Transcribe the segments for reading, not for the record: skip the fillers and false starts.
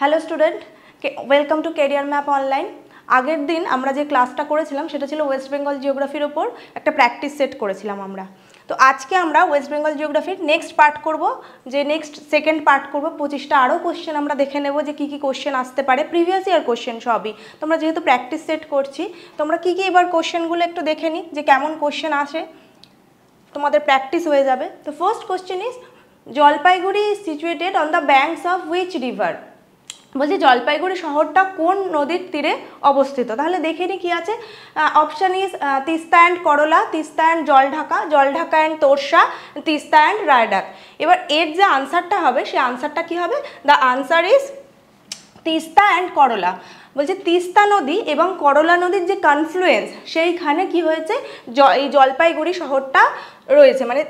Hello student, welcome to career map online. আগের দিন আমরা যে ক্লাসটা করেছিলাম সেটা ছিল ওয়েস্ট বেঙ্গল জিওগ্রাফির ওপর একটা প্র্যাকটিস সেট করেছিলাম আমরা। তো আজকে আমরা ওয়েস্ট বেঙ্গল জিওগ্রাফির নেক্সট পার্ট করব, যে নেক্সট সেকেন্ড পার্ট করব। 25টা আরও কোশ্চেন আমরা দেখে নেব যে কী কী কোশ্চেন আসতে পারে, প্রিভিয়াস ইয়ার কোশ্চেন সবই। তোমরা যেহেতু প্র্যাকটিস সেট করছি, তোমরা কী কী এবার কোশ্চেনগুলো একটু দেখে নিই যে কেমন কোশ্চেন আসে, তোমাদের প্র্যাকটিস হয়ে যাবে। তো first question is Jalpaiguri is situated on the banks of which river. বলছি জলপাইগুড়ি শহরটা কোন নদীর তীরে অবস্থিত। তাহলে দেখে নিই কী আছে। অপশান ইজ তিস্তা অ্যান্ড করলা, Teesta and Jaldhaka, Jaldhaka and Torsa, Teesta and Raidak. এবার এর যে আনসারটা হবে সেই আনসারটা কী হবে? The answer is Teesta and করলা। বলছে তিস্তা নদী এবং করলা নদীর যে কনফ্লুয়েন্স, সেইখানে কি হয়েছে, এই জলপাইগুড়ি শহরটা রয়েছে। মানে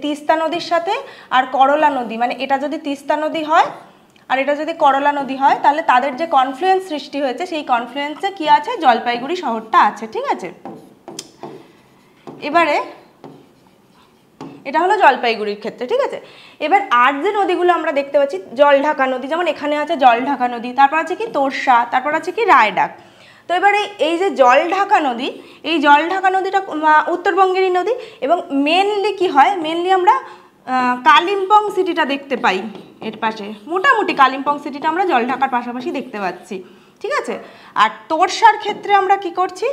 তিস্তা নদীর সাথে আর করলা নদী, মানে এটা যদি তিস্তা নদী হয় আর এটা যদি করলা নদী হয়, তাহলে তাদের যে কনফ্লুয়েন্স সৃষ্টি হয়েছে সেই কনফ্লুয়েন্সে কি আছে, জলপাইগুড়ি শহরটা আছে। ঠিক আছে, এবারে এটা হলো জলপাইগুড়ির ক্ষেত্রে। ঠিক আছে, এবার আর যে নদীগুলো আমরা দেখতে পাচ্ছি, জলঢাকা নদী, যেমন এখানে আছে জলঢাকা নদী, তারপর আছে কি তোরসা, তারপর আছে কি রায়ডাক। তো এবারে এই যে জলঢাকা নদী, এই জলঢাকা নদীটা উত্তরবঙ্গেরই নদী এবং মেনলি কি হয়, মেনলি আমরা কালিম্পং সিটিটা দেখতে পাই এর পাশে। মোটামুটি কালিম্পং সিটিটা আমরা জলঢাকার পাশাপাশি দেখতে পাচ্ছি। ঠিক আছে, আর তোরসার ক্ষেত্রে আমরা কি করছি,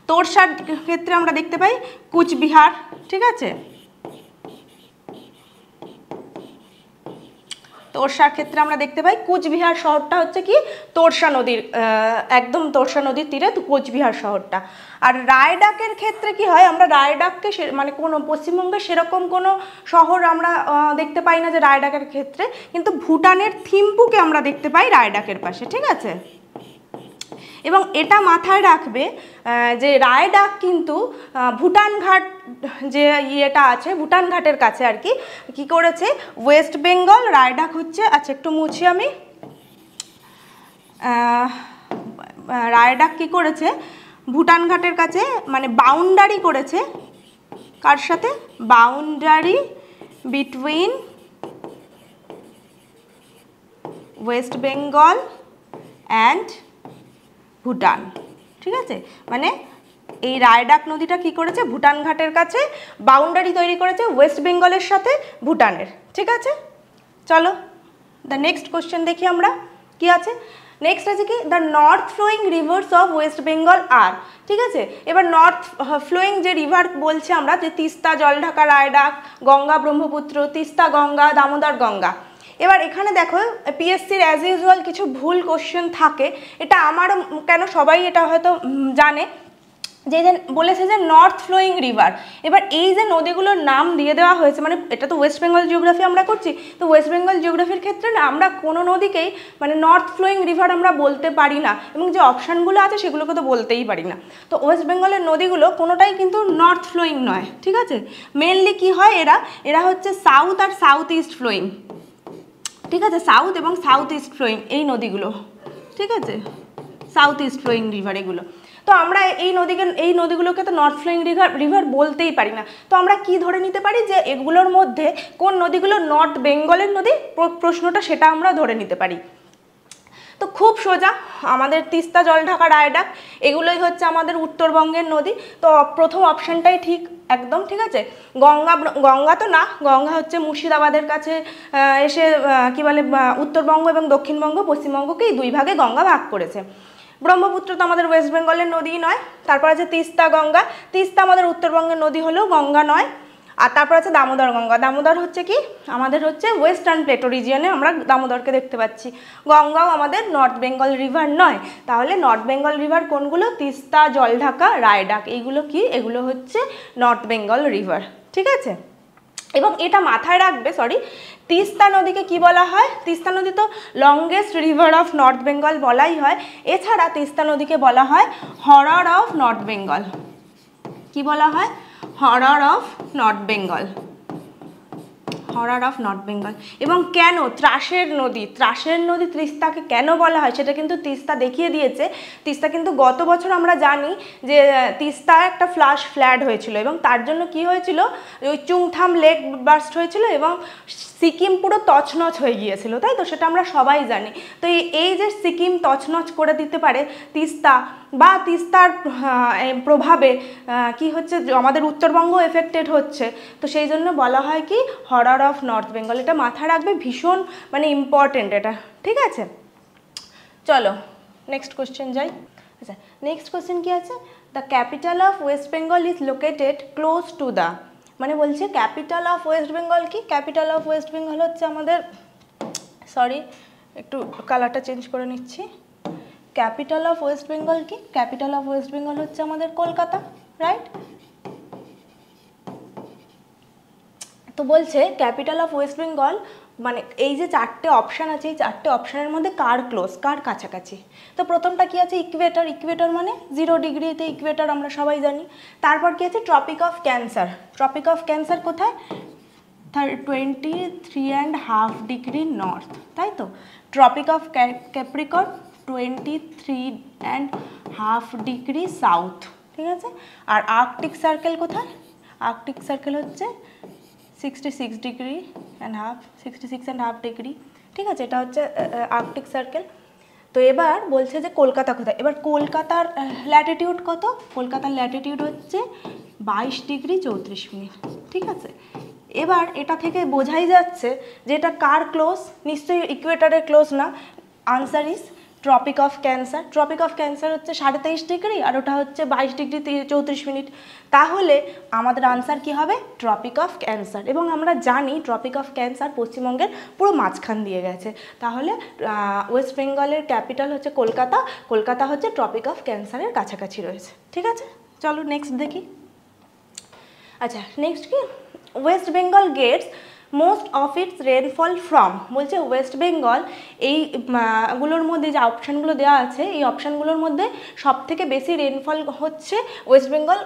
তোরসার ক্ষেত্রে আমরা দেখতে পাই কুচবিহার। ঠিক আছে, তোরসার ক্ষেত্রে আমরা দেখতে পাই কুচবিহার শহরটা হচ্ছে কি তোরসা নদীর একদম তোরসা নদীর তীরে কোচবিহার শহরটা। আর রায়ডাকের ক্ষেত্রে কি হয়, আমরা রায়ডাককে মানে কোনো পশ্চিমবঙ্গের সেরকম কোনো শহর আমরা দেখতে পাই না যে রায়ডাকের ক্ষেত্রে, কিন্তু ভুটানের থিম্পুকে আমরা দেখতে পাই রায়ডাকের পাশে। ঠিক আছে, এবং এটা মাথায় রাখবে যে রায়ডাক কিন্তু ভুটান ঘাট যে ইয়েটা আছে, ভুটান ঘাটের কাছে আর কি কি করেছে ওয়েস্ট বেঙ্গল। রায়ডাক হচ্ছে, আচ্ছা একটু মুছি আমি, রায়ডাক কি করেছে ভুটান ঘাটের কাছে, মানে বাউন্ডারি করেছে কার সাথে, boundary between West Bengal and Bhutan. ঠিক আছে, মানে এই রায়ডাক নদীটা কি করেছে, ভুটান ঘাটের কাছে বাউন্ডারি তৈরি করেছে ওয়েস্ট বেঙ্গলের সাথে ভুটানের। ঠিক আছে, চলো দ্য নেক্সট কোশ্চেন দেখি আমরা কি আছে। নেক্সট আছে কি, the north flowing rivers of West Bengal আর। ঠিক আছে, এবার নর্থ ফ্লোয়িং যে রিভার বলছে আমরা, যে তিস্তা, জলঢাকা, রায়ডাক, গঙ্গা, ব্রহ্মপুত্র, তিস্তা গঙ্গা, দামোদর গঙ্গা। এবার এখানে দেখো পিএসসির অ্যাজ ইউজুয়াল কিছু ভুল কোশ্চেন থাকে, এটা আমারও কেন, সবাই এটা হয়তো জানে, যে বলেছে যে নর্থ ফ্লোয়িং রিভার। এবার এই যে নদীগুলোর নাম দিয়ে দেওয়া হয়েছে, মানে এটা তো ওয়েস্ট বেঙ্গল জিওগ্রাফি আমরা করছি, তো ওয়েস্ট বেঙ্গল জিওগ্রাফির ক্ষেত্রে না আমরা কোনো নদীকেই মানে নর্থ ফ্লোয়িং রিভার আমরা বলতে পারি না, এবং যে অপশানগুলো আছে সেগুলোকে তো বলতেই পারি না। তো ওয়েস্ট বেঙ্গলের নদীগুলো কোনোটাই কিন্তু নর্থ ফ্লোয়িং নয়। ঠিক আছে, মেনলি কি হয়, এরা হচ্ছে সাউথ আর সাউথ ইস্ট ফ্লোয়িং। ঠিক আছে, সাউথ এবং সাউথ ইস্ট ফ্লোয়িং এই নদীগুলো। ঠিক আছে, সাউথ ইস্ট ফ্লোয়িং রিভার এগুলো। তো আমরা এই নদীগুলোকে তো নর্থ ফ্লোয়িং রিভার বলতেই পারি না। তো আমরা কি ধরে নিতে পারি যে এগুলোর মধ্যে কোন নদীগুলো নর্থ বেঙ্গলের নদী, প্রশ্নটা সেটা আমরা ধরে নিতে পারি। তো খুব সোজা, আমাদের তিস্তা, জলঢাকা, রায়ডাক এগুলোই হচ্ছে আমাদের উত্তরবঙ্গের নদী। তো প্রথম অপশানটাই ঠিক একদম। ঠিক আছে, গঙ্গা তো না, গঙ্গা হচ্ছে মুর্শিদাবাদের কাছে এসে কি বলে উত্তরবঙ্গ এবং দক্ষিণবঙ্গ, পশ্চিমবঙ্গকেই দুই ভাগে গঙ্গা ভাগ করেছে। ব্রহ্মপুত্র তো আমাদের ওয়েস্ট বেঙ্গলের নদী নয়। তারপর আছে তিস্তা গঙ্গা, তিস্তা আমাদের উত্তরবঙ্গের নদী হলেও গঙ্গা নয়। আর তারপর আছে দামোদর গঙ্গা, দামোদর হচ্ছে কি আমাদের হচ্ছে ওয়েস্টার্ন প্লেটো রিজিয়নে আমরা দামোদরকে দেখতে পাচ্ছি। গঙ্গাও আমাদের নর্থ বেঙ্গল রিভার নয়। তাহলে নর্থ বেঙ্গল রিভার কোনগুলো, তিস্তা, জলঢাকা, রায়ডাক, এইগুলো কি, এগুলো হচ্ছে নর্থ বেঙ্গল রিভার। ঠিক আছে, এবং এটা মাথায় রাখবে, তিস্তা নদীকে কি বলা হয়, তিস্তা নদী তো longest river of north Bengal বলাই হয়। এছাড়া তিস্তা নদীকে বলা হয় হরর অফ নর্থ বেঙ্গল। কি বলা হয়, horror of north Bengal, horror of north Bengal. এবং কেন ত্রাসের নদী, তিস্তাকে কেন বলা হয় সেটা কিন্তু তিস্তা দেখিয়ে দিয়েছে। তিস্তা কিন্তু গত বছর আমরা জানি যে তিস্তা একটা ফ্লাড হয়েছিল, এবং তার জন্য কি হয়েছিল, ওই চুংথাম লেক বার্স্ট হয়েছিল এবং সিকিম পুরো তছনছ হয়ে গিয়েছিল, তাই তো? সেটা আমরা সবাই জানি। তো এই যে সিকিম তছনছ করে দিতে পারে তিস্তা, বা তিস্তার প্রভাবে কি হচ্ছে, আমাদের উত্তরবঙ্গ এফেক্টেড হচ্ছে। তো সেই জন্য বলা হয় কি হরর অফ নর্থ বেঙ্গল। এটা মাথায় রাখবে, ভীষণ মানে ইম্পর্টেন্ট এটা, ঠিক আছে? চলো নেক্সট কোশ্চেন যাই। আচ্ছা, নেক্সট কোশ্চেন কি আছে? The capital of West Bengal is located close to the, মানে বলছে ক্যাপিটাল অফ ওয়েস্ট বেঙ্গল কি? ক্যাপিটাল অফ ওয়েস্ট বেঙ্গল হচ্ছে আমাদের, সরি একটু কালারটা চেঞ্জ করে নিচ্ছি। ক্যাপিটাল অফ ওয়েস্ট বেঙ্গল কি? ক্যাপিটাল অফ ওয়েস্ট বেঙ্গল হচ্ছে আমাদের কলকাতা, রাইট? তো বলছে ক্যাপিটাল অফ ওয়েস্ট বেঙ্গল, মানে এই যে চারটে অপশান আছে, এই চারটে অপশানের মধ্যে কার ক্লোজ, কার কাছাকাছি? তো প্রথমটা কি আছে? ইকুয়েটর। ইকুয়েটর মানে 0 ডিগ্রিতে ইকুয়েটর, আমরা সবাই জানি। তারপর কি আছে? Tropic of cancer. Tropic of Cancer কোথায়? 23.5 ডিগ্রি নর্থ, তাই তো? Tropic of Capricorn 23.5 degree south, ঠিক আছে? আর আর্কটিক সার্কেল কোথায়? আর্কটিক সার্কেল হচ্ছে 66.5 ডিগ্রি, ঠিক আছে? এটা হচ্ছে আর্কটিক সার্কেল। তো এবার বলছে যে কলকাতা কোথায়? এবার কলকাতার ল্যাটিটিউড কত? কলকাতার ল্যাটিটিউড হচ্ছে 22.34, ঠিক আছে? এবার এটা থেকে বোঝাই যাচ্ছে যে এটা কার ক্লোজ, নিশ্চয়ই ইকুয়েটরের ক্লোজ না। Answer is tropic of cancer. Tropic of cancer হচ্ছে 23.5 ডিগ্রি, আর ওটা হচ্ছে 22.34। তাহলে আমাদের আনসার কি হবে? Tropic of cancer. এবং আমরা জানি ট্রপিক অফ ক্যান্সার পশ্চিমবঙ্গের পুরো মাঝখান দিয়ে গেছে। তাহলে ওয়েস্ট বেঙ্গলের ক্যাপিটাল হচ্ছে কলকাতা, কলকাতা হচ্ছে ট্রপিক অফ ক্যান্সারের কাছাকাছি রয়েছে, ঠিক আছে? চলো নেক্সট দেখি। আচ্ছা, নেক্সট কি? West Bengal gets most of its rainfall from. বলছে ওয়েস্ট বেঙ্গল এইগুলোর মধ্যে যে অপশানগুলো দেওয়া আছে, এই অপশানগুলোর মধ্যে সব থেকে বেশি রেনফল হচ্ছে ওয়েস্ট বেঙ্গল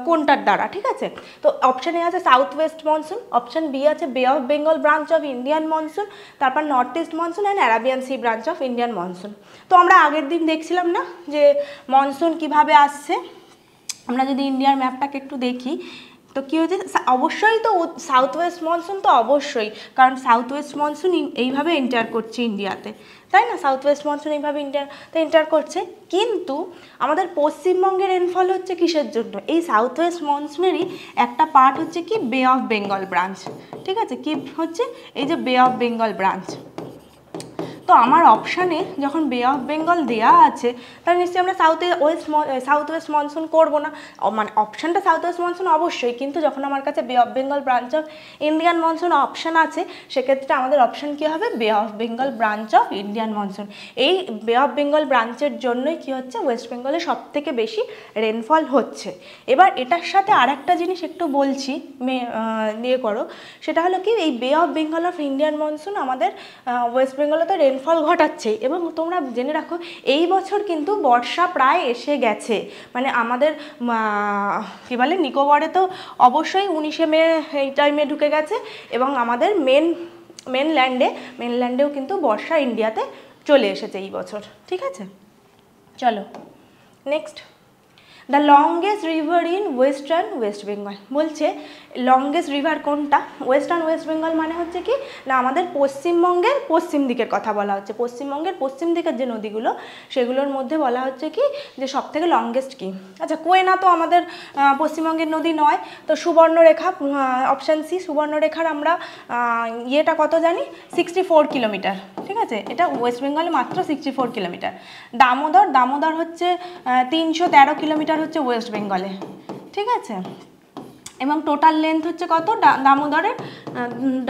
কোনটার দ্বারা, ঠিক আছে? তো অপশান এ আছে south west monsoon, option B আছে Bay of Bengal branch of Indian monsoon, তারপর north east monsoon and Arabian Sea branch of Indian monsoon. তো আমরা আগের দিন দেখছিলাম না যে মনসুন কিভাবে আসছে? আমরা যদি ইন্ডিয়ার ম্যাপটাকে একটু দেখি, তো কী হয়েছে? অবশ্যই তো সাউথ ওয়েস্ট মনসুন, তো অবশ্যই, কারণ সাউথ ওয়েস্ট মনসুন এইভাবে এন্টার করছে ইন্ডিয়াতে, তাই না? সাউথ ওয়েস্ট মনসুন এইভাবে ইন্ডিয়াতে এন্টার করছে। কিন্তু আমাদের পশ্চিমবঙ্গের রেনফল হচ্ছে কিসের জন্য? এই সাউথ ওয়েস্ট মনসুনেরই একটা পার্ট হচ্ছে কি বে অফ বেঙ্গল ব্রাঞ্চ, ঠিক আছে? কি হচ্ছে? এই যে বে অফ বেঙ্গল ব্রাঞ্চ। তো আমার অপশানে যখন বে অফ বেঙ্গল দেওয়া আছে, তাহলে নিশ্চয়ই আমরা সাউথ ওয়েস্ট মনসুন করবো না। মানে অপশানটা সাউথ ওয়েস্ট মনসুন অবশ্যই, কিন্তু যখন আমার কাছে বে of Bengal branch of Indian monsoon option আছে, সেক্ষেত্রে আমাদের অপশান কী হবে? বে of Bengal branch of Indian monsoon. এই বে অফ বেঙ্গল ব্রাঞ্চের জন্যই কী হচ্ছে? ওয়েস্ট বেঙ্গলে সবথেকে বেশি রেনফল হচ্ছে। এবার এটার সাথে আরেকটা জিনিস একটু বলছি, নিয়ে করো, সেটা হলো কি এই বে of Bengal of Indian monsoon আমাদের ওয়েস্ট বেঙ্গলে তো রেনফল ঘটাচ্ছেই। এবং তোমরা জেনে রাখো এই বছর কিন্তু বর্ষা প্রায় এসে গেছে। মানে আমাদের কী বলে, নিকোবরে তো অবশ্যই 19শে মে এই টাইমে ঢুকে গেছে, এবং আমাদের মেনল্যান্ডেও কিন্তু বর্ষা ইন্ডিয়াতে চলে এসেছে এই বছর, ঠিক আছে? চলো next. The longest river in western West Bengal. বলছে লংগেস্ট রিভার কোনটা? ওয়েস্টার্ন ওয়েস্ট বেঙ্গল মানে হচ্ছে কি না, আমাদের পশ্চিমবঙ্গের পশ্চিম দিকের কথা বলা হচ্ছে। পশ্চিমবঙ্গের পশ্চিম দিকের যে নদীগুলো, সেগুলোর মধ্যে বলা হচ্ছে কি যে সব থেকে লংগেস্ট কি? আচ্ছা, কোয়েনা তো আমাদের পশ্চিমবঙ্গের নদী নয়। তো সুবর্ণরেখা, অপশান সি, সুবর্ণরেখার আমরা ইয়েটা কত জানি? 64 কিলোমিটার, ঠিক আছে? এটা ওয়েস্ট বেঙ্গলে মাত্র 64 কিলোমিটার। দামোদর হচ্ছে 313 কিলোমিটার হচ্ছে ওয়েস্ট বেঙ্গলে, ঠিক আছে? এবং টোটাল লেন্থ হচ্ছে কত?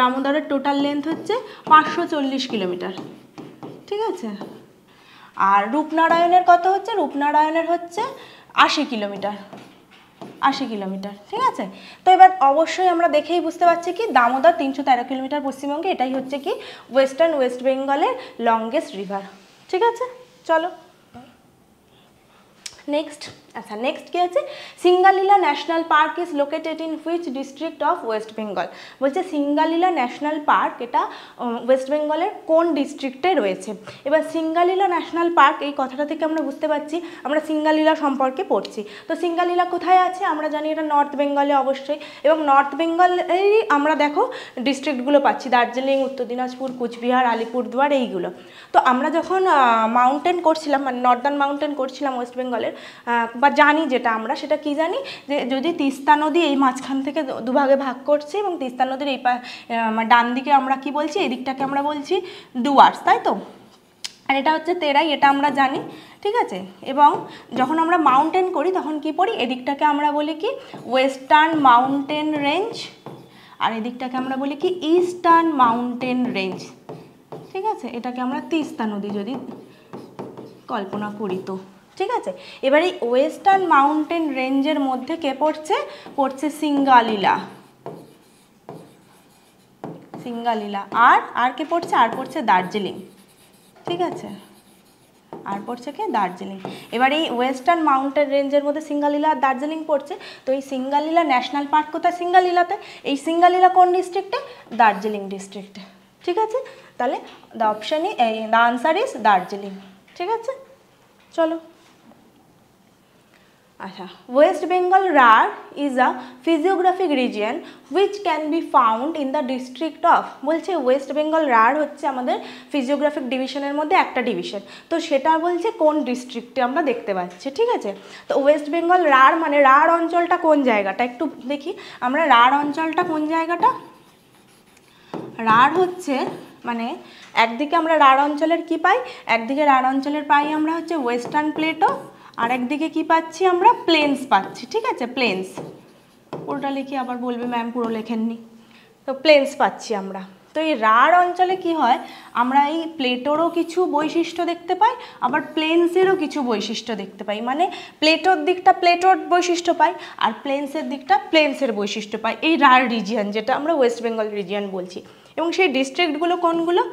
দামোদরের টোটাল লেন্থ হচ্ছে 540 কিলোমিটার, ঠিক আছে? আর রূপনারায়ণের কত হচ্ছে? রূপনারায়ণের হচ্ছে 80 কিলোমিটার, 80 কিলোমিটার, ঠিক আছে? তো এবার অবশ্যই আমরা দেখেই বুঝতে পারছি কি দামোদর 313 কিলোমিটার পশ্চিমবঙ্গে, এটাই হচ্ছে কি ওয়েস্টার্ন ওয়েস্ট বেঙ্গলের লংগেস্ট রিভার, ঠিক আছে? চলো নেক্সট, আচ্ছা নেক্সট কি আছে, Singalila national park is located in which district of West Bengal. বলছে সিঙ্গালীলা ন্যাশনাল পার্ক এটা ওয়েস্ট বেঙ্গলের কোন ডিস্ট্রিক্টে রয়েছে। এবার সিঙ্গালীলা ন্যাশনাল পার্ক এই কথাটা থেকে আমরা বুঝতে পারছি আমরা সিঙ্গালীলা সম্পর্কে পড়ছি। তো সিঙ্গালীলা কোথায় আছে, আমরা জানি এটা নর্থ বেঙ্গলে অবশ্যই, এবং নর্থ বেঙ্গলেরই আমরা দেখো ডিস্ট্রিক্টগুলো পাচ্ছি, দার্জিলিং, উত্তর দিনাজপুর, কুচবিহার, আলিপুরদুয়ার এইগুলো। তো আমরা যখন মাউন্টেন করছিলাম, মানে নর্দার্ন মাউন্টেন করছিলাম ওয়েস্ট বেঙ্গলের, বা জানি যেটা আমরা, সেটা কি জানি যে যদি তিস্তা নদী এই মাঝখান থেকে দুভাগে ভাগ করছে এবং তিস্তা নদীর এই ডান দিকে আমরা কি বলছি, এই দিকটাকে আমরা বলছি ডুয়ার্স, তাই তো, আর এটা হচ্ছে তেরাই, এটা আমরা জানি, ঠিক আছে। এবং যখন আমরা মাউন্টেন করি তখন কি পড়ি, এদিকটাকে আমরা বলি কি ওয়েস্টার্ন মাউন্টেন রেঞ্জ, আর এদিকটাকে আমরা বলি কি ইস্টার্ন মাউন্টেন রেঞ্জ, ঠিক আছে। এটাকে আমরা তিস্তা নদী যদি কল্পনা করি তো, ঠিক আছে। এবার এই ওয়েস্টার্ন মাউন্টেন রেঞ্জের মধ্যে কে পড়ছে, পড়ছে সিঙ্গালীলা, সিঙ্গালীলা, আর কে পড়ছে, আর পড়ছে দার্জিলিং, ঠিক আছে, আর পড়ছে কে, দার্জিলিং। এবার এই ওয়েস্টার্ন মাউন্টেন রেঞ্জের মধ্যে সিঙ্গালীলা আর দার্জিলিং পড়ছে। তো এই সিঙ্গালীলা ন্যাশনাল পার্ক কোথায়, সিঙ্গালীলাতে। এই সিঙ্গালীলা কোন ডিস্ট্রিক্টে, দার্জিলিং ডিস্ট্রিক্টে, ঠিক আছে। তাহলে the option the answer is Darjeeling, ঠিক আছে। চলো, আচ্ছা, West Bengal Rarh is a physiographic region which can be found in the district of, বলছে ওয়েস্ট বেঙ্গল রাঢ় হচ্ছে আমাদের ফিজিওগ্রাফিক ডিভিশনের মধ্যে একটা ডিভিশন, তো সেটা বলছে কোন ডিস্ট্রিক্টে আমরা দেখতে পাচ্ছি, ঠিক আছে। তো ওয়েস্ট বেঙ্গল রাঢ় মানে রাঢ় অঞ্চলটা কোন জায়গাটা একটু দেখি আমরা, রাঢ় অঞ্চলটা কোন জায়গাটা, রাঢ় হচ্ছে মানে একদিকে আমরা রাঢ় অঞ্চলের কি পাই, একদিকে রাঢ় অঞ্চলের পাই আমরা হচ্ছে ওয়েস্টার্ন প্লেটো, আর একদিকে কি পাচ্ছি আমরা, প্লেন্স পাচ্ছি, ঠিক আছে, প্লেন্স, পুরোটা লিখি আবার বলবে ম্যাম পুরো লেখেননি, তো প্লেন্স পাচ্ছি আমরা। তো এই রাঢ় অঞ্চলে কি হয়, আমরা এই প্লেটোরও কিছু বৈশিষ্ট্য দেখতে পাই, আবার প্লেন্সেরও কিছু বৈশিষ্ট্য দেখতে পাই, মানে প্লেটোর দিকটা প্লেটোর বৈশিষ্ট্য পাই, আর প্লেন্সের দিকটা প্লেন্সের বৈশিষ্ট্য পাই, এই রাঢ় রিজিয়ন যেটা আমরা ওয়েস্ট বেঙ্গল রিজিয়ন বলছি। এবং সেই ডিস্ট্রিক্টগুলো কোনগুলো,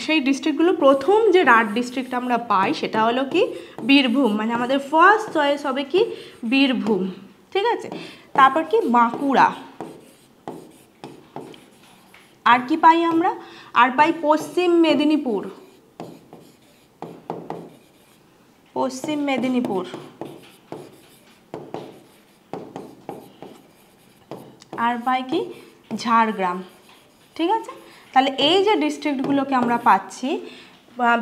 সেই ডিস্ট্রিক্টগুলো প্রথম যে রাঢ় ডিস্ট্রিক্ট আমরা পাই সেটা হলো কি বীরভূম, মানে আমাদের ফার্স্ট চয়েস হবে কি বীরভূম, ঠিক আছে। তারপর কি বাঁকুড়া, আর কি পাই আমরা, আর পাই পশ্চিম মেদিনীপুর, পশ্চিম মেদিনীপুর, আর পাই কি ঝাড়গ্রাম, ঠিক আছে। তাহলে এই যে ডিস্ট্রিক্টগুলোকে আমরা পাচ্ছি,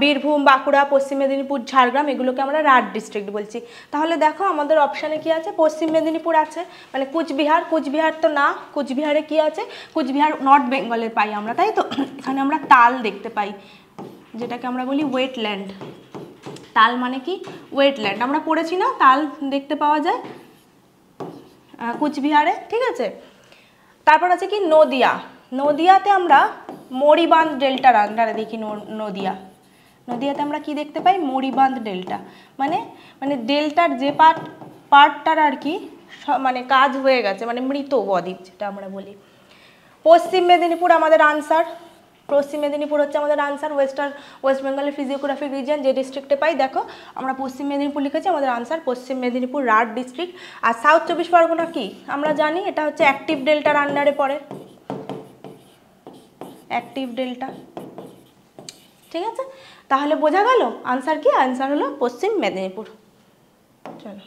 বীরভূম, বাঁকুড়া, পশ্চিম মেদিনীপুর, ঝাড়গ্রাম, এগুলোকে আমরা রাঢ় ডিস্ট্রিক্ট বলছি। তাহলে দেখো আমাদের অপশানে কি আছে, পশ্চিম মেদিনীপুর আছে, মানে কুচবিহার, কুচবিহার তো না, কুচবিহারে কি আছে, কুচবিহার নর্থ বেঙ্গলের পাই আমরা, তাই তো। এখানে আমরা তাল দেখতে পাই, যেটাকে আমরা বলি ওয়েটল্যান্ড, তাল মানে কি ওয়েটল্যান্ড, আমরা পড়েছি না, তাল দেখতে পাওয়া যায় কুচবিহারে, ঠিক আছে। তারপর আছে কি নদিয়া, নদিয়াতে আমরা মরিবাঁধ ডেল্টার আন্ডারে দেখি, নদিয়াতে আমরা কি দেখতে পাই, মরিবাঁধ ডেল্টা, মানে মানে ডেল্টার যে পার্টটার আর কি মানে কাজ হয়ে গেছে, মানে মৃত বদ্বীপ যেটা আমরা বলি। পশ্চিম মেদিনীপুর আমাদের আনসার, পশ্চিম মেদিনীপুর হচ্ছে আমাদের আনসার, ওয়েস্ট বেঙ্গলের ফিজিওগ্রাফিক রিজিয়ন যে ডিস্ট্রিক্টে পাই, দেখো আমরা পশ্চিম মেদিনীপুর লিখেছি, আমাদের আনসার পশ্চিম মেদিনীপুর রাঢ় ডিস্ট্রিক্ট। আর সাউথ চব্বিশ পরগনা কি আমরা জানি, এটা হচ্ছে অ্যাক্টিভ ডেল্টার আন্ডারে পড়ে, অ্যাক্টিভ ডেল্টা, ঠিক আছে। তাহলে বোঝা গেল আনসার কি, আনসার হলো পশ্চিম মেদিনীপুর। চলো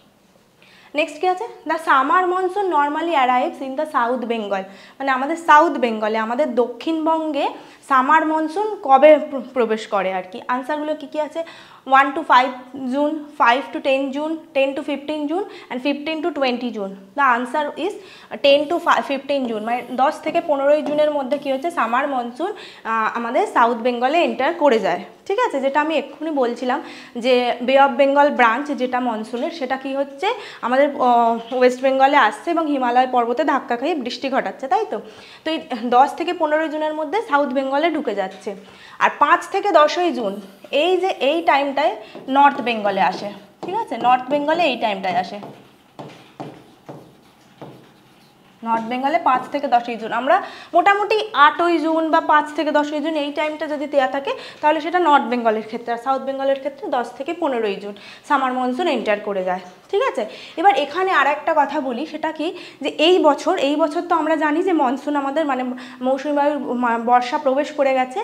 নেক্সট কি আছে, the summer monsoon normally arrives in the south Bengal, মানে আমাদের সাউথ বেঙ্গলে, আমাদের দক্ষিণবঙ্গে সামার মনসুন কবে প্রবেশ করে আর কি। আনসারগুলো কী কী আছে, 1 to 5 June, 5 to 10 June, 10 to 15 June and 15 to 20 June. The answer is 10 to 15 June, মানে 10 থেকে 15 জুনের মধ্যে কী হচ্ছে, সামার মনসুন আমাদের সাউথ বেঙ্গলে এন্টার করে যায়, ঠিক আছে। যেটা আমি এক্ষুনি বলছিলাম যে বে অফ বেঙ্গল ব্রাঞ্চ যেটা মনসুনের, সেটা কি হচ্ছে আমাদের ওয়েস্ট বেঙ্গলে আসছে এবং হিমালয় পর্বতে ধাক্কা খেয়ে বৃষ্টি ঘটাচ্ছে, তাই তো। তো এই 10 থেকে 15 জুনের মধ্যে সাউথ বেঙ্গলে ঢুকে যাচ্ছে, আর 5 থেকে 10 জুন এই যে এই টাইমটায় নর্থ বেঙ্গলে আসে, ঠিক আছে, নর্থ বেঙ্গলে এই টাইমটায় আসে। নর্থ বেঙ্গলে 5 থেকে 10ই জুন, আমরা মোটামুটি 8ই জুন বা 5 থেকে 10ই জুন এই টাইমটা যদি দেওয়া থাকে তাহলে সেটা নর্থ বেঙ্গলের ক্ষেত্রে। আর সাউথ বেঙ্গলের ক্ষেত্রে 10 থেকে 15ই জুন সামার মনসুন এন্টার করে যায়, ঠিক আছে। এবার এখানে আর একটা কথা বলি, সেটা কি যে এই বছর তো আমরা জানি যে মনসুন আমাদের মানে মৌসুমী বায়ুর বর্ষা প্রবেশ করে গেছে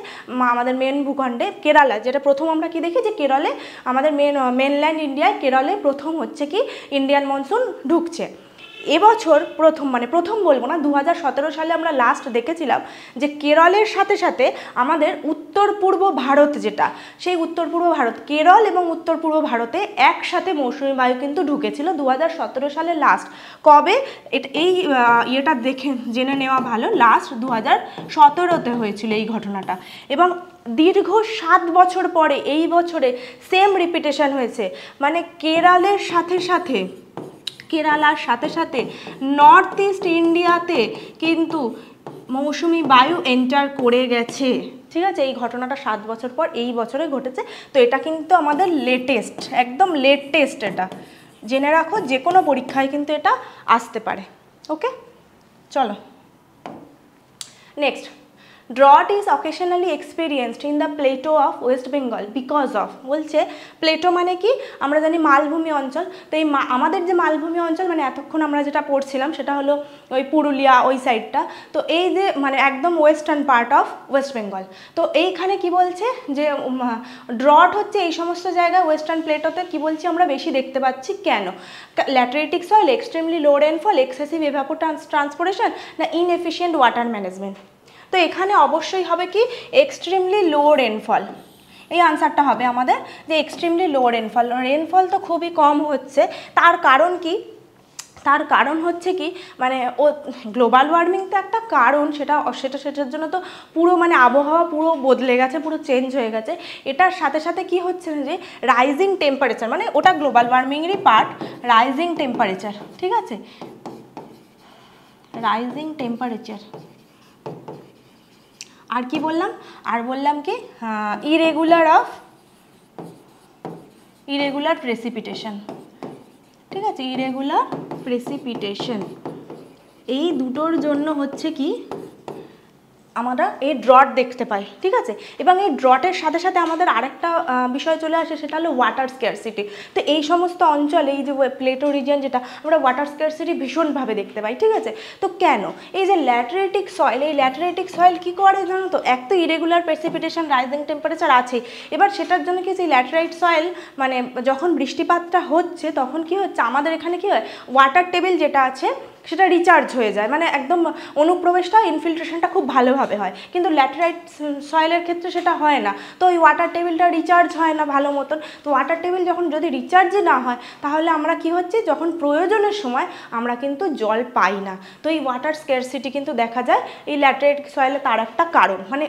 আমাদের মেন ভূখণ্ডে কেরালা, যেটা প্রথম আমরা কি দেখি যে কেরলে আমাদের মেনল্যান্ড ইন্ডিয়ায় কেরলে প্রথম হচ্ছে কি ইন্ডিয়ান মনসুন ঢুকছে। এবছর প্রথম বলবো না, 2017 সালে আমরা লাস্ট দেখেছিলাম যে কেরলের সাথে সাথে আমাদের উত্তর পূর্ব ভারত, যেটা সেই উত্তর পূর্ব ভারত, কেরল এবং উত্তর পূর্ব ভারতে একসাথে মৌসুমী বায়ু কিন্তু ঢুকেছিল 2017 সালে লাস্ট। কবে এই ইয়েটা দেখে জেনে নেওয়া ভালো, লাস্ট 2017তে হয়েছিল এই ঘটনাটা, এবং দীর্ঘ 7 বছর পরে এই বছরে সেম রিপিটেশন হয়েছে। মানে কেরালার সাথে সাথে নর্থ ইস্ট ইন্ডিয়াতে কিন্তু মৌসুমি বায়ু এন্টার করে গেছে, ঠিক আছে। এই ঘটনাটা 7 বছর পর এই বছরে ঘটেছে। তো এটা কিন্তু আমাদের লেটেস্ট, একদম লেটেস্ট, এটা জেনে রাখো, যে কোনো পরীক্ষায় কিন্তু এটা আসতে পারে। ওকে, চলো next. Drought is occasionally experienced in the plateau of West Bengal because of, বলছে প্লেটো মানে কি আমরা জানি মালভূমি অঞ্চল। তো এই আমাদের যে মালভূমি অঞ্চল মানে এতক্ষণ আমরা যেটা পড়ছিলাম সেটা হলো ওই পুরুলিয়া ওই সাইডটা। তো এই যে মানে একদম western part of West Bengal, তো এইখানে কি বলছে যে ড্রট হচ্ছে এই সমস্ত জায়গায় ওয়েস্টার্ন প্লেটোতে কি বলছি আমরা বেশি দেখতে পাচ্ছি। কেন? ল্যাটেরাইটিক soil, extremely low rainfall, excessive এভাপো transportation না ইনএফিশিয়েন্ট ওয়াটার ম্যানেজমেন্ট। তো এখানে অবশ্যই হবে কি এক্সট্রিমলি লো রেনফল, এই আনসারটা হবে আমাদের যে এক্সট্রিমলি লো রেনফল। রেনফল তো খুবই কম হচ্ছে, তার কারণ কি? তার কারণ হচ্ছে কি মানে ও গ্লোবাল ওয়ার্মিং তো একটা কারণ, সেটার জন্য তো পুরো মানে আবহাওয়া পুরো বদলে গেছে, পুরো চেঞ্জ হয়ে গেছে। এটার সাথে সাথে কি হচ্ছে না যে রাইজিং টেম্পারেচার, মানে ওটা গ্লোবাল ওয়ার্মিংয়েরই পার্ট, রাইজিং টেম্পারেচার, ঠিক আছে, রাইজিং টেম্পারেচার। আর কি বললাম? আর বললাম কি ইরেগুলার প্রেসিপিটেশন, ঠিক আছে, ইরেগুলার প্রেসিপিটেশন। এই দুটোর জন্য হচ্ছে কি আমরা এই ড্রট দেখতে পাই, ঠিক আছে। এবং এই ড্রটের সাথে সাথে আমাদের আরেকটা বিষয় চলে আসে, সেটা হলো ওয়াটার স্ক্যারসিটি। তো এই সমস্ত অঞ্চলে এই যে প্লেটো রিজিয়ন, যেটা আমরা ওয়াটার স্ক্যারসিটি ভীষণভাবে দেখতে পাই, ঠিক আছে। তো কেন? এই যে ল্যাটেরাইটিক সয়েল, এই ল্যাটেরাইটিক সয়েল কী করে জানো তো? এক তো ইরেগুলার প্রেসিপিটেশন, রাইজিং টেম্পারেচার আছে। এবার সেটার জন্য কি সেই ল্যাটেরাইট সয়েল মানে যখন বৃষ্টিপাতটা হচ্ছে তখন কি হচ্ছে আমাদের এখানে কি হয়, ওয়াটার টেবিল যেটা আছে সেটা রিচার্জ হয়ে যায়, মানে একদম অনুপ্রবেশটা ইনফিল্ট্রেশনটা খুব ভালোভাবে হয়। কিন্তু ল্যাটেরাইট সয়েলের ক্ষেত্রে সেটা হয় না, তো ওই ওয়াটার টেবিলটা রিচার্জ হয় না ভালো মতন। তো ওয়াটার টেবিল যখন যদি রিচার্জই না হয় তাহলে আমরা কি হচ্ছে, যখন প্রয়োজনের সময় আমরা কিন্তু জল পাই না। তো এই ওয়াটার স্ক্যারসিটি কিন্তু দেখা যায় এই ল্যাটেরাইট সয়েলে, তার একটা কারণ, মানে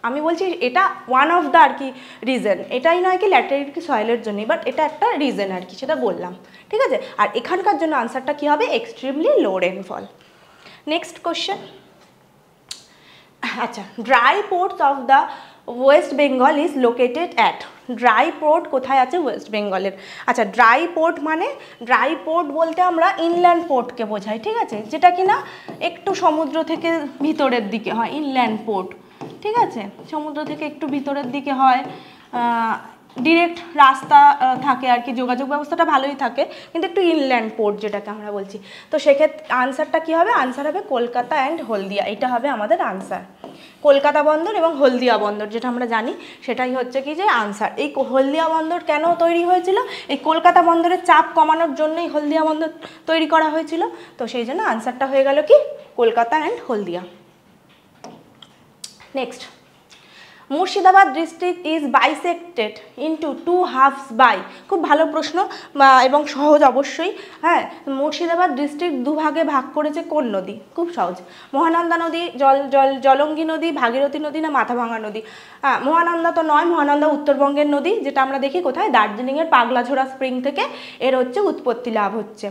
আমি বলছি এটা ওয়ান অফ দ্য আর কি রিজন, এটাই নয় কি ল্যাটেরাইট সয়েলের জন্য, বাট এটা একটা রিজন আর কি, সেটা বললাম, ঠিক আছে। আর এখানকার জন্য আনসারটা কি হবে? Extremely low rainfall. Next question. আচ্ছা, dry ports of the West Bengal is located at. Dry port কোথায় আছে ওয়েস্ট বেঙ্গলের? আচ্ছা, ড্রাই পোর্ট মানে, ড্রাই পোর্ট বলতে আমরা ইনল্যান্ড পোর্টকে বোঝাই, ঠিক আছে, যেটা কিনা একটু সমুদ্র থেকে ভিতরের দিকে হয়, ইনল্যান্ড পোর্ট, ঠিক আছে, সমুদ্র থেকে একটু ভিতরের দিকে হয়, ডিরেক্ট রাস্তা থাকে আর কি, যোগাযোগ ব্যবস্থাটা ভালোই থাকে, কিন্তু একটু ইনল্যান্ড পোর্ট যেটাকে আমরা বলছি। তো সেক্ষেত্রে আনসারটা কী হবে? আনসার হবে কলকাতা অ্যান্ড হলদিয়া, এটা হবে আমাদের আনসার। কলকাতা বন্দর এবং হলদিয়া বন্দর যেটা আমরা জানি সেটাই হচ্ছে কি যে আনসার। এই হলদিয়া বন্দর কেন তৈরি হয়েছিল? এই কলকাতা বন্দরের চাপ কমানোর জন্যই হলদিয়া বন্দর তৈরি করা হয়েছিল। তো সেই জন্য আনসারটা হয়ে গেল কি Kolkata and Haldia. Next, Murshidabad district is bisected into two halves by. খুব ভালো প্রশ্ন এবং সহজ অবশ্যই। হ্যাঁ, মুর্শিদাবাদ ডিস্ট্রিক্ট দুভাগে ভাগ করেছে কোন নদী? খুব সহজ, মহানন্দা নদী, জলঙ্গি নদী, ভাগীরথী নদী না মাথাভাঙা নদী? হ্যাঁ, মহানন্দা তো নয়, মহানন্দা উত্তরবঙ্গের নদী, যেটা আমরা দেখি কোথায়, দার্জিলিংয়ের পাগলাঝোড়া স্প্রিং থেকে এর হচ্ছে উৎপত্তি লাভ হচ্ছে,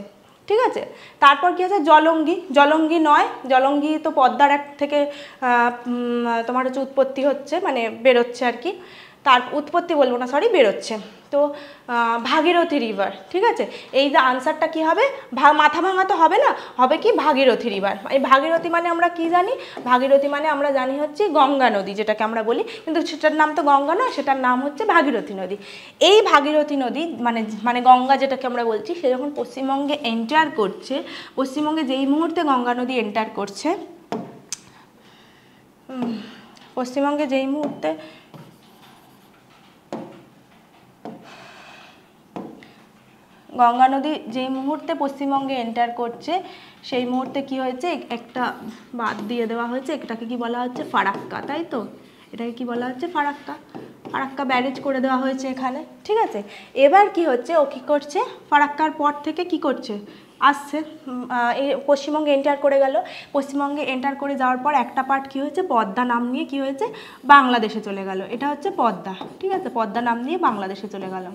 ঠিক আছে। তারপর কি আছে জলঙ্গি, জলঙ্গি নয়, জলঙ্গি তো পদ্মার এক থেকে তোমার হচ্ছে উৎপত্তি হচ্ছে, মানে বেরোচ্ছে আর কি। তার উৎপত্তি বলবো না, সরি, বেরোচ্ছে। তো ভাগীরথী রিভার, ঠিক আছে। এই যে আনসারটা কি হবে, মাথা ভাঙা তো হবে না, হবে কি ভাগীরথী রিভার। এই ভাগীরথী মানে আমরা কি জানি, ভাগীরথী মানে আমরা জানি হচ্ছে গঙ্গা নদী, যেটাকে আমরা বলি, কিন্তু সেটার নাম তো গঙ্গা না, সেটার নাম হচ্ছে ভাগীরথী নদী। এই ভাগীরথী নদী মানে গঙ্গা যেটাকে আমরা বলছি, সে যখন পশ্চিমবঙ্গে এন্টার করছে, পশ্চিমবঙ্গে যেই মুহূর্তে গঙ্গা নদী এন্টার করছে, পশ্চিমবঙ্গে যেই মুহূর্তে গঙ্গা নদী যেই মুহূর্তে পশ্চিমবঙ্গে এন্টার করছে, সেই মুহূর্তে কি হয়েছে, একটা বাদ দিয়ে দেওয়া হয়েছে, এটাকে কি বলা হচ্ছে, ফারাক্কা, তাই তো, এটাকে কি বলা হচ্ছে, ফারাক্কা। ফারাক্কা ব্যারেজ করে দেওয়া হয়েছে এখানে, ঠিক আছে। এবার কি হচ্ছে, ও কী করছে, ফারাক্কার পর থেকে কি করছে, আসছে পশ্চিমবঙ্গে এন্টার করে গেল। পশ্চিমবঙ্গে এন্টার করে যাওয়ার পর একটা পার্ট কি হয়েছে, পদ্মা নাম নিয়ে কি হয়েছে, বাংলাদেশে চলে গেল। এটা হচ্ছে পদ্মা, ঠিক আছে, পদ্মা নাম নিয়ে বাংলাদেশে চলে গেল,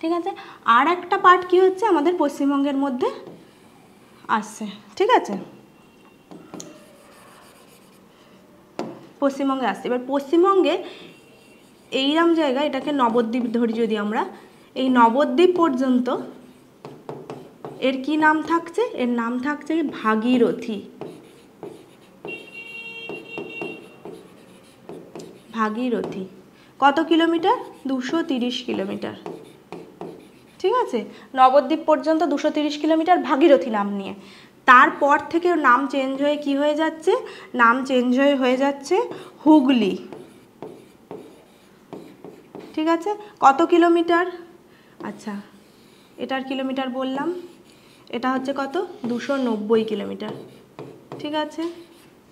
ঠিক আছে। আর একটা পার্ট কি হচ্ছে, আমাদের পশ্চিমবঙ্গের মধ্যে আসছে, ঠিক আছে, পশ্চিমবঙ্গে আসছে। এবার পশ্চিমবঙ্গে এইরকম জায়গা, এটাকে নবদ্বীপ ধরি যদি আমরা, এই নবদ্বীপ পর্যন্ত এর কি নাম থাকছে, এর নাম থাকছে ভাগীরথী। ভাগীরথী কত কিলোমিটার, 230 কিলোমিটার, ঠিক আছে। নবদ্বীপ পর্যন্ত 230 কিলোমিটার ভাগীরথী নাম নিয়ে। তারপর থেকে নাম চেঞ্জ হয়ে কি হয়ে যাচ্ছে, নাম চেঞ্জ হয়ে যাচ্ছে হুগলি, ঠিক আছে। কত কিলোমিটার, আচ্ছা এটার কিলোমিটার বললাম, এটা হচ্ছে কত, 290 কিলোমিটার, ঠিক আছে,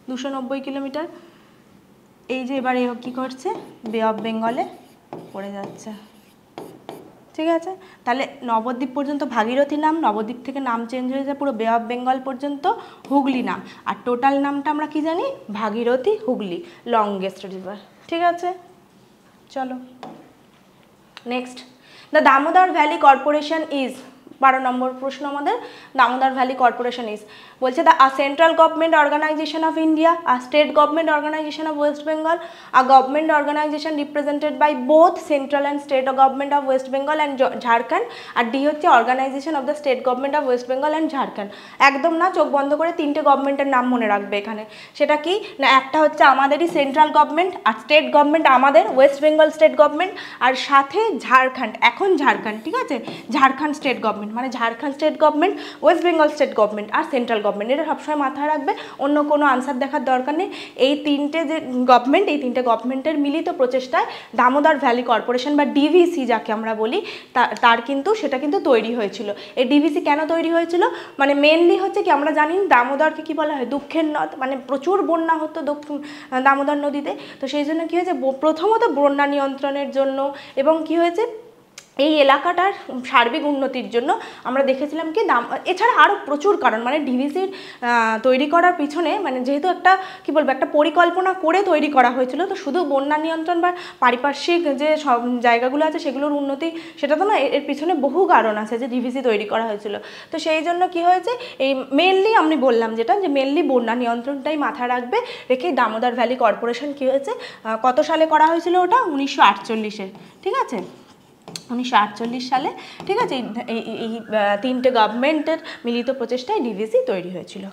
290 কিলোমিটার। এই যে এবার এ কী করছে, বে অফ বেঙ্গলে পড়ে যাচ্ছে, ঠিক আছে। তাহলে নবদ্বীপ পর্যন্ত ভাগীরথী নাম, নবদ্বীপ থেকে নাম চেঞ্জ হয়ে যায় পুরো বে অফ বেঙ্গল পর্যন্ত হুগলি নাম, আর টোটাল নামটা আমরা কি জানি, ভাগীরথী হুগলি, লংগেস্ট রিভার, ঠিক আছে। চলো next, the Damodar valley corporation is, 12 number প্রশ্ন আমাদের, দামোদর ভ্যালি কর্পোরেশন ইজ বলছে the central government organisation of India, আর state government organisation of West Bengal, আর government organisation represented by both central and state government of West Bengal and Jharkhand, আর D হচ্ছে organisation of the state government of West Bengal and Jharkhand. একদম না, চোখ বন্ধ করে 3টে গভর্নমেন্টের নাম মনে রাখবে এখানে। সেটা কি না, একটা হচ্ছে আমাদেরই সেন্ট্রাল গভর্নমেন্ট, আর স্টেট গভর্নমেন্ট আমাদের ওয়েস্ট বেঙ্গল স্টেট গভর্নমেন্ট, আর সাথে ঝাড়খণ্ড, এখন ঝাড়খণ্ড, ঠিক আছে, ঝাড়খণ্ড স্টেট গভর্নমেন্ট, মানে Jharkhand state government, West Bengal state government আর সেন্ট্রাল গভর্নমেন্ট, এটা সবসময় মাথায় রাখবে, অন্য কোনো আনসার দেখার দরকার নেই। এই তিনটে যে গভর্নমেন্ট, এই তিনটে গভর্নমেন্টের মিলিত প্রচেষ্টায় দামোদর ভ্যালি কর্পোরেশন বা ডিভিসি যাকে আমরা বলি, তার কিন্তু সেটা কিন্তু তৈরি হয়েছিল। এই ডিভিসি কেন তৈরি হয়েছিল, মানে মেনলি হচ্ছে কি, আমরা জানি দামোদরকে কি বলা হয়, দুঃখের নদ, মানে প্রচুর বন্যা হতো দামোদর নদীতে। তো সেই জন্য কী হয়েছে, প্রথমত বন্যা নিয়ন্ত্রণের জন্য, এবং কি হয়েছে, এই এলাকাটার সার্বিক উন্নতির জন্য আমরা দেখেছিলাম কি এছাড়া আরও প্রচুর কারণ, মানে ডিভিসির তৈরি করার পিছনে, মানে যেহেতু একটা কি বলবো, একটা পরিকল্পনা করে তৈরি করা হয়েছিল, তো শুধু বন্যা নিয়ন্ত্রণ বা পারিপার্শ্বিক যে সব জায়গাগুলো আছে সেগুলোর উন্নতি, সেটা তো না, এর পিছনে বহু কারণ আছে যে ডিভিসি তৈরি করা হয়েছিল। তো সেই জন্য কি হয়েছে, এই মেনলি আমি বললাম যেটা, যে মেনলি বন্যা নিয়ন্ত্রণটাই মাথায় রাখবে রেখে দামোদর ভ্যালি কর্পোরেশন কি হয়েছে, কত সালে করা হয়েছিল ওটা, 1948-এ, ঠিক আছে, 1948 সালে, ঠিক আছে। এই তিনটে গভর্নমেন্টের মিলিত প্রচেষ্টায় ডিভিসি তৈরি হয়েছিল।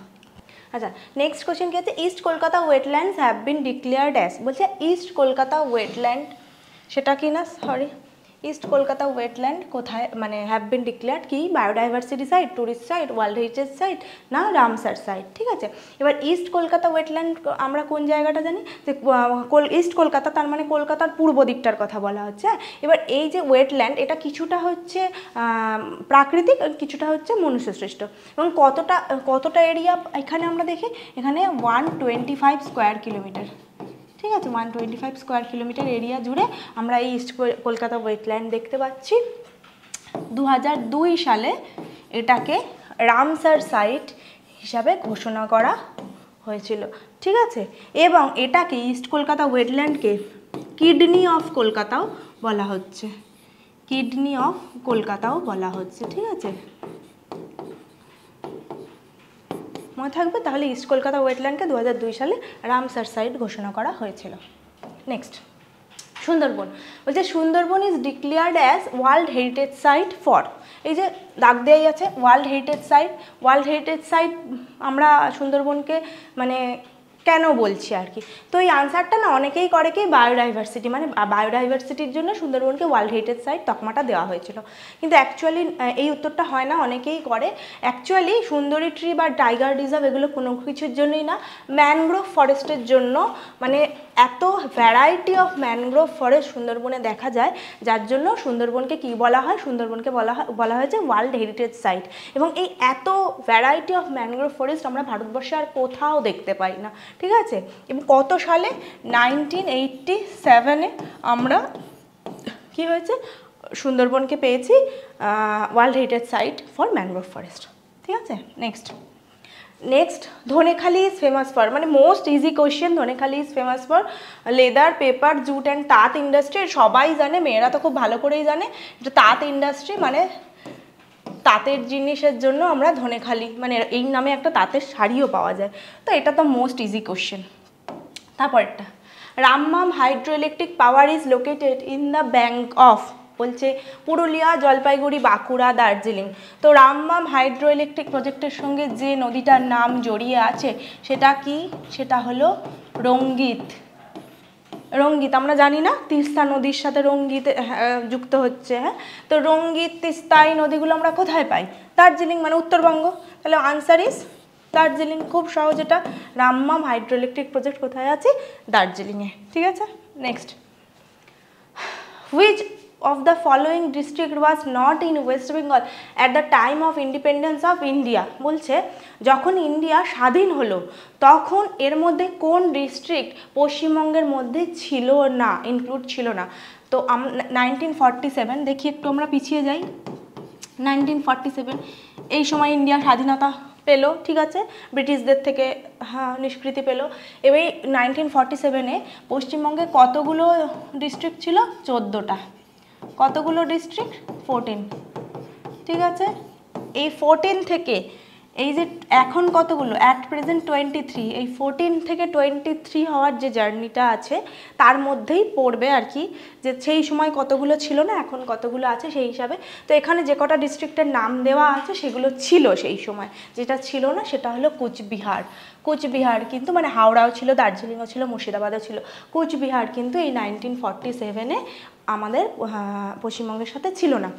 আচ্ছা নেক্সট কোয়েশ্চেন কি আছে, East Kolkata wetlands have been declared as, বলছে ইস্ট কলকাতা ওয়েটল্যান্ড, সেটা কি না, সরি, ইস্ট কলকাতা ওয়েটল্যান্ড কোথায়, মানে হ্যাভ বিন ডিক্লেয়ার্ড কি, biodiversity site, tourist site, world heritage site, না রামসার সাইট, ঠিক আছে। এবার ইস্ট কলকাতা ওয়েটল্যান্ড আমরা কোন জায়গাটা জানি, যে ইস্ট কলকাতা, তার মানে কলকাতার পূর্ব দিকটার কথা বলা হচ্ছে। এবার এই যে ওয়েটল্যান্ড, এটা কিছুটা হচ্ছে প্রাকৃতিক, কিছুটা হচ্ছে মনুষ্যসৃষ্ট, এবং কতটা এরিয়া এখানে আমরা দেখি, এখানে 125 স্কোয়ার কিলোমিটার, ঠিক আছে, 125 স্কোয়ার কিলোমিটার এরিয়া জুড়ে আমরা এই ইস্ট কলকাতা ওয়েটল্যান্ড দেখতে পাচ্ছি। 2002 সালে এটাকে রামসার সাইট হিসাবে ঘোষণা করা হয়েছিল, ঠিক আছে। এবং এটাকে ইস্ট কলকাতা ওয়েটল্যান্ডকে কিডনি অফ কলকাতাও বলা হচ্ছে, কিডনি অফ কলকাতাও বলা হচ্ছে, ঠিক আছে, মনে থাকবে। তাহলে ইস্ট কলকাতা ওয়েটল্যান্ডকে 2002 সালে রামসার সাইট ঘোষণা করা হয়েছিল। নেক্সট, সুন্দরবন বলছে Sundarban is declared as world heritage site for, এই যে দাগ দেওয়াই আছে world heritage site. World heritage site আমরা সুন্দরবনকে মানে কেন বলছি আর কি, তো এই আনসারটা না অনেকেই করে কি বায়োডাইভার্সিটি, মানে বায়োডাইভার্সিটির জন্য সুন্দরবনকে ওয়ার্ল্ড হেরিটেজ সাইট তকমাটা দেওয়া হয়েছিল, কিন্তু অ্যাকচুয়ালি এই উত্তরটা হয় না, অনেকেই করে। অ্যাকচুয়ালি সুন্দরী ট্রি বা টাইগার রিজার্ভ এগুলো কোনো কিছুর জন্যই না, ম্যানগ্রোভ ফরেস্টের জন্য, মানে এত ভ্যারাইটি অফ ম্যানগ্রোভ ফরেস্ট সুন্দরবনে দেখা যায়, যার জন্য সুন্দরবনকে কি বলা হয়, সুন্দরবনকে বলা হয় যে ওয়ার্ল্ড হেরিটেজ সাইট। এবং এই এত ভ্যারাইটি অফ ম্যানগ্রোভ ফরেস্ট আমরা ভারতবর্ষে আর কোথাও দেখতে পাই না, ঠিক আছে। এবং কত সালে 1987-এ আমরা কি হয়েছে সুন্দরবনকে পেয়েছি world heritage site for mangrove forest, ঠিক আছে। Next Dhanekhali is famous for, মানে most easy question, Dhanekhali is famous for leather, paper, jute and তাঁত ইন্ডাস্ট্রি। সবাই জানে, মেয়েরা তো খুব ভালো করেই জানে, এটা তাঁত ইন্ডাস্ট্রি, মানে তাঁতের জিনিসের জন্য আমরা ধনেখালি, মানে এই নামে একটা তাঁতের শাড়িও পাওয়া যায়, তো এটা তো মোস্ট ইজি কোয়েশ্চেন। তারপরটা Rammam hydro electric power is located in the bank of, বলছে পুরুলিয়া, জলপাইগুড়ি, বাঁকুড়া, দার্জিলিং। তো রামমাম হাইড্রো ইলেকট্রিক প্রজেক্টের সঙ্গে যে নদীটার নাম জড়িয়ে আছে সেটা কি, সেটা হলো রঙ্গিত। রঙ্গিত আমরা জানি না, তিস্তা নদীর সাথে রঙ্গিত যুক্ত হচ্ছে, হ্যাঁ। তো রঙ্গিত, তিস্তা এই নদীগুলো আমরা কোথায় পাই, দার্জিলিং, মানে উত্তরবঙ্গ। তাহলে আনসার ইজ দার্জিলিং, খুব সহজ এটা। রামমাম হাইড্রো ইলেকট্রিক প্রজেক্ট কোথায় আছে, দার্জিলিংয়ে, ঠিক আছে। Next, which of the following district was not in West Bengal at the time of independence of India, বলছে যখন ইন্ডিয়া স্বাধীন হলো তখন এর মধ্যে কোন ডিস্ট্রিক্ট পশ্চিমবঙ্গের মধ্যে ছিল না, ইনক্লুড ছিল না। তো 1947, দেখি একটু আমরা পিছিয়ে যাই। 1947 এই সময় ইন্ডিয়া স্বাধীনতা পেলো, ঠিক আছে, ব্রিটিশদের থেকে হ্যাঁ নিষ্কৃতি পেলো। এবার 1947-এ পশ্চিমবঙ্গে কতগুলো ডিস্ট্রিক্ট ছিল, 14টা। কতগুলো ডিস্ট্রিক্ট, 14, ঠিক আছে। এই 14 থেকে এই যে এখন কতগুলো, অ্যাট প্রেজেন্ট 23, এই 14 থেকে 23 হওয়ার যে জার্নিটা আছে তার মধ্যেই পড়বে আর কি, যে সেই সময় কতগুলো ছিল না, এখন কতগুলো আছে সেই হিসাবে। তো এখানে যে কটা ডিস্ট্রিক্টের নাম দেওয়া আছে সেগুলো ছিল সেই সময়, যেটা ছিল না সেটা হলো কুচবিহার। কুচবিহার কিন্তু মানে হাওড়াও ছিল, দার্জিলিংও ছিল, মুর্শিদাবাদও ছিল, কুচবিহার কিন্তু এই 1947-এ আমাদের পশ্চিমবঙ্গের সাথে ছিল না,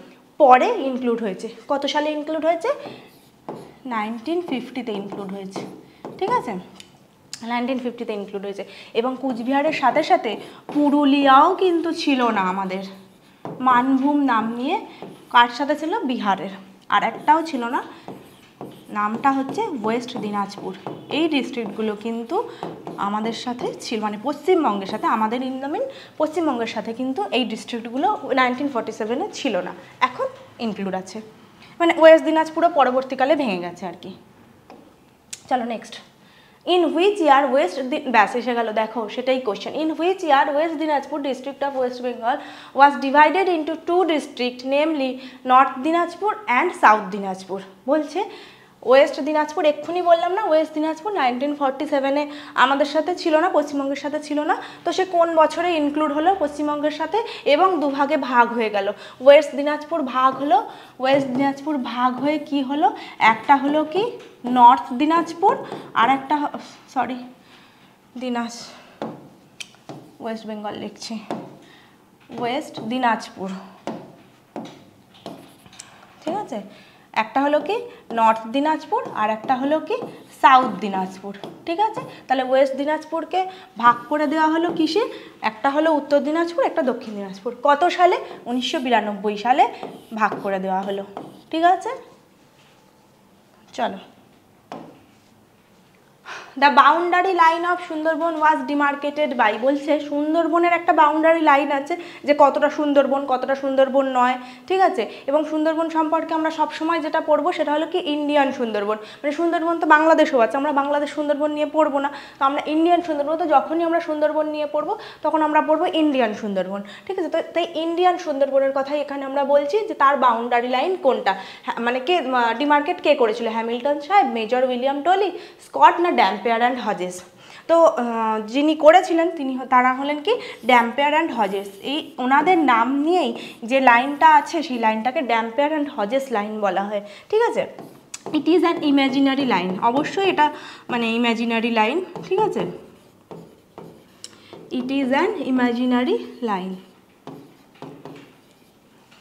পরে ইনক্লুড হয়েছে। কত সালে ইনক্লুড হয়েছে, 1950-তে ইনক্লুড হয়েছে, ঠিক আছে, 1950-তে ইনক্লুড হয়েছে। এবং কুচবিহারের সাথে সাথে পুরুলিয়াও কিন্তু ছিল না আমাদের, মানভূম নাম নিয়ে, কার সাথে ছিল, বিহারের। আর একটাও ছিল না, নামটা হচ্ছে ওয়েস্ট দিনাজপুর। এই ডিস্ট্রিক্টগুলো কিন্তু আমাদের সাথে ছিল, মানে পশ্চিমবঙ্গের সাথে, আমাদের ইন্ডিয়ান পশ্চিমবঙ্গের সাথে কিন্তু এই ডিস্ট্রিক্টগুলো 1947-এ ছিল না, এখন ইনক্লুড আছে, মানে ওয়েস্ট দিনাজপুরও পরবর্তীকালে ভেঙে গেছে আর কি। চলো next, in which year West, ব্যাস এসে গেল, দেখো সেটাই question. In which year West Dinajpur district of West Bengal was divided into 2 district, namely north Dinajpur and south Dinajpur. বলছে ওয়েস্ট দিনাজপুর, এক্ষুনি বললাম না ওয়েস্ট দিনাজপুর 1947-এ আমাদের সাথে ছিল না, পশ্চিমবঙ্গের সাথে ছিল না, তো সে কোন বছরে ইনক্লুড হলো পশ্চিমবঙ্গের সাথে, এবং দুভাগে ভাগ হয়ে গেল। ওয়েস্ট দিনাজপুর ভাগ হলো, ওয়েস্ট দিনাজপুর ভাগ হয়ে কি হলো, একটা হলো কি নর্থ দিনাজপুর, আর একটা সরি ওয়েস্ট বেঙ্গল লিখছি, ওয়েস্ট দিনাজপুর, ঠিক আছে। একটা হলো কি নর্থ দিনাজপুর আর একটা হলো কি সাউথ দিনাজপুর, ঠিক আছে। তাহলে ওয়েস্ট দিনাজপুরকে ভাগ করে দেওয়া হলো কিসে, একটা হলো উত্তর দিনাজপুর, একটা দক্ষিণ দিনাজপুর। কত সালে, 1992 সালে ভাগ করে দেওয়া হলো, ঠিক আছে। চলো, the boundary line of Sundarban was demarcated by, বলছে সুন্দরবনের একটা বাউন্ডারি লাইন আছে, যে কতটা সুন্দরবন নয়, ঠিক আছে। এবং সুন্দরবন সম্পর্কে আমরা সবসময় যেটা পড়বো সেটা হলো কি ইন্ডিয়ান সুন্দরবন, মানে সুন্দরবন তো বাংলাদেশেও আছে, আমরা বাংলাদেশ সুন্দরবন নিয়ে পড়বো না, তো আমরা ইন্ডিয়ান সুন্দরবন, তো যখনই আমরা সুন্দরবন নিয়ে পড়বো তখন আমরা পড়বো ইন্ডিয়ান সুন্দরবন, ঠিক আছে। তো তাই ইন্ডিয়ান সুন্দরবনের কথাই এখানে আমরা বলছি, যে তার বাউন্ডারি লাইন কোনটা, মানে কে ডিমার্কেট কে করেছিল, হ্যামিল্টন সাহেব, মেজর উইলিয়াম টলি, স্কট না ড্যাম্পিয়ার অ্যান্ড হজেস। তো যিনি করেছিলেন তারা হলেন কি ড্যাম্পিয়ার অ্যান্ড হজেস। এই ওনাদের নাম নিয়েই যে লাইনটা আছে সেই লাইনটাকে ড্যাম্পিয়ার অ্যান্ড হজেস লাইন বলা হয়, ঠিক আছে। It is an imaginary line, অবশ্যই এটা মানে ইমাজিনারি লাইন, ঠিক আছে। It is an imaginary line,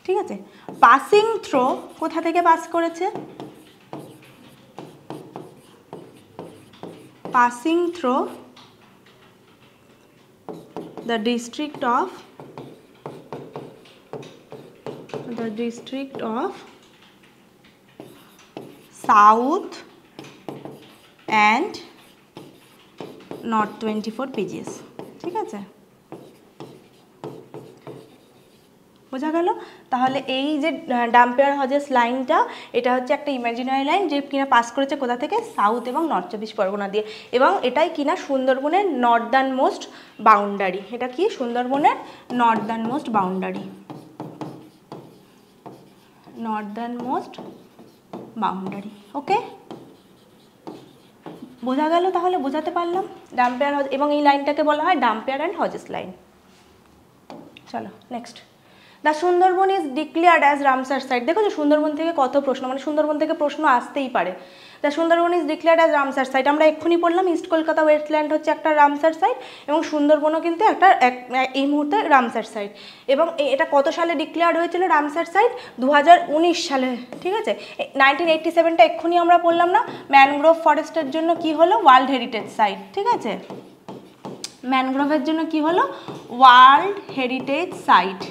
ঠিক আছে। পাসিং থ্রো কোথা থেকে পাস করেছে? Passing through the district of South and North 24 pages, ঠিক আছে, বোঝা গেল। তাহলে এই যে ডাম্পিয়ার হজেস লাইনটা এটা হচ্ছে একটা ইমাজিনারি লাইন যে কিনা পাস করেছে কোথা থেকে? সাউথ এবং নর্থ 24 পরগনা দিয়ে, এবং এটাই কিনা সুন্দরবনের নর্দার্ন মোস্ট বাউন্ডারি। এটা কি সুন্দরবনের northern most boundary, northern most boundary. Okay, বোঝা গেল? তাহলে বোঝাতে পারলাম ডাম্পিয়ার এবং এই লাইনটাকে বলা হয় ডাম্পিয়ার অ্যান্ড হজেস লাইন। চলো next. The Sundarban is declared as Ramsar site. দেখো যে সুন্দরবন থেকে কত প্রশ্ন, মানে সুন্দরবন থেকে প্রশ্ন আসতেই পারে। The Sundarban is declared as Ramsar site, আমরা এক্ষুনি পড়লাম ইস্ট কলকাতা ওয়েস্টল্যান্ড হচ্ছে একটা রামসার সাইট এবং সুন্দরবনও কিন্তু একটা এই মুহূর্তে রামসার সাইট। এবং এটা কত সালে ডিক্লেয়ার্ড হয়েছিল রামসার সাইট? 2019 সালে, ঠিক আছে। 1987টা এক্ষুনি আমরা পড়লাম না, ম্যানগ্রোভ ফরেস্টের জন্য কি হলো? ওয়ার্ল্ড হেরিটেজ সাইট, ঠিক আছে। ম্যানগ্রোভের জন্য কি হলো? ওয়ার্ল্ড হেরিটেজ সাইট,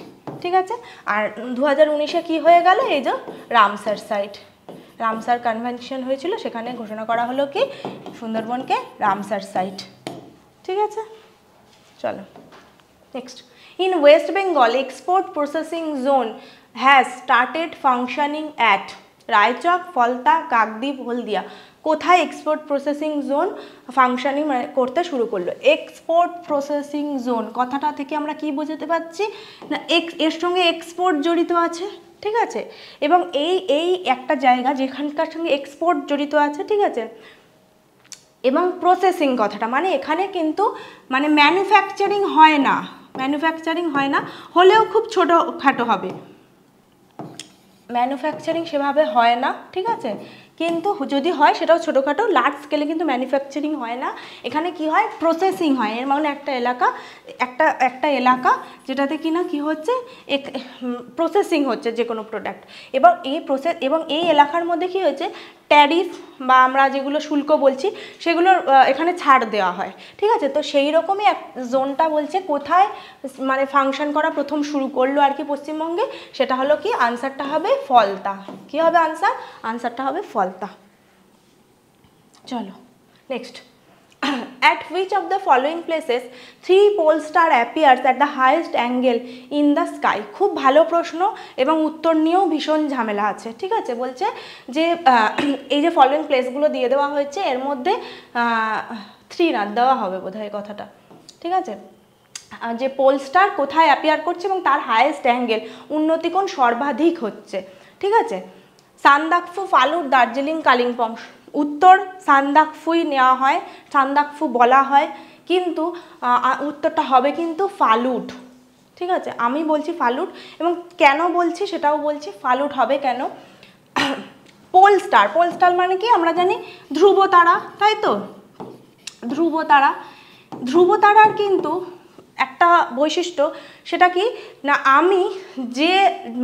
ঠিক আছে। আর 2019-এ কী হয়ে গেল? এই যে রামসার সাইট, রামসার কনভেনশন হয়েছিল, সেখানে ঘোষণা করা হলো কি সুন্দরবনকে রামসার সাইট, ঠিক আছে। চলো next. In West Bengal export processing zone has started functioning at Raichak, Falta, Kakdwip, Haldia. কোথায় এক্সপোর্ট প্রসেসিং জোন ফাংশনিং করতে শুরু করলো? এক্সপোর্ট প্রসেসিং জোন কথাটা থেকে আমরা কি বোঝাতে পারছি না, এর সঙ্গে এক্সপোর্ট জড়িত আছে, ঠিক আছে। এবং এই একটা জায়গা যেখানকার সঙ্গে এক্সপোর্ট জড়িত আছে, ঠিক আছে। এবং প্রসেসিং কথাটা মানে এখানে কিন্তু মানে ম্যানুফ্যাকচারিং হয় না, ম্যানুফ্যাকচারিং হয় না, হলেও খুব ছোটোখাটো হবে, ম্যানুফ্যাকচারিং সেভাবে হয় না, ঠিক আছে। কিন্তু যদি হয় সেটাও ছোটোখাটো, লার্জ স্কেলে কিন্তু ম্যানুফ্যাকচারিং হয় না। এখানে কি হয়? প্রসেসিং হয়। এর মানে একটা এলাকা যেটাতে কিনা কি হচ্ছে প্রসেসিং হচ্ছে যে কোনো প্রোডাক্ট, এবং এই এলাকার মধ্যে কি হয়েছে ট্যারিফ বা আমরা যেগুলো শুল্ক বলছি সেগুলোর এখানে ছাড় দেওয়া হয়, ঠিক আছে। তো সেই রকমই এক জোনটা বলছে কোথায় মানে ফাংশন করা প্রথম শুরু করলো আর কি পশ্চিমবঙ্গে, সেটা হলো কি আনসারটা হবে ফলতা। কি হবে আনসারটা হবে ফলতা। চলো next. At which of the following places 3 pole star appears at the highest angle in the sky? খুব ভালো প্রশ্ন এবং উত্তর নিয়েও ভীষণ ঝামেলা আছে, ঠিক আছে। বলছে যে এই যে ফলোয়িং প্লেসগুলো দিয়ে দেওয়া হয়েছে এর মধ্যে 3 না দেওয়া হবে বোধহয় কথাটা, ঠিক আছে। যে পোল স্টার কোথায় অ্যাপিয়ার করছে এবং তার হাইয়েস্ট অ্যাঙ্গেল উন্নতিকোণ সর্বাধিক হচ্ছে, ঠিক আছে। সান্দাকফু, ফালুট, দার্জিলিং, কালিম্পং। উত্তর সান্দাকফুই নেওয়া হয়, সান্দাকফু বলা হয়, কিন্তু উত্তরটা হবে কিন্তু ফালুট, ঠিক আছে। আমি বলছি ফালুট, এবং কেন বলছি সেটাও বলছি ফালুট হবে কেন। পোল স্টার মানে কি আমরা জানি ধ্রুব তারা, তাই তো। ধ্রুব তারার কিন্তু একটা বৈশিষ্ট্য, সেটা কি না আমি যে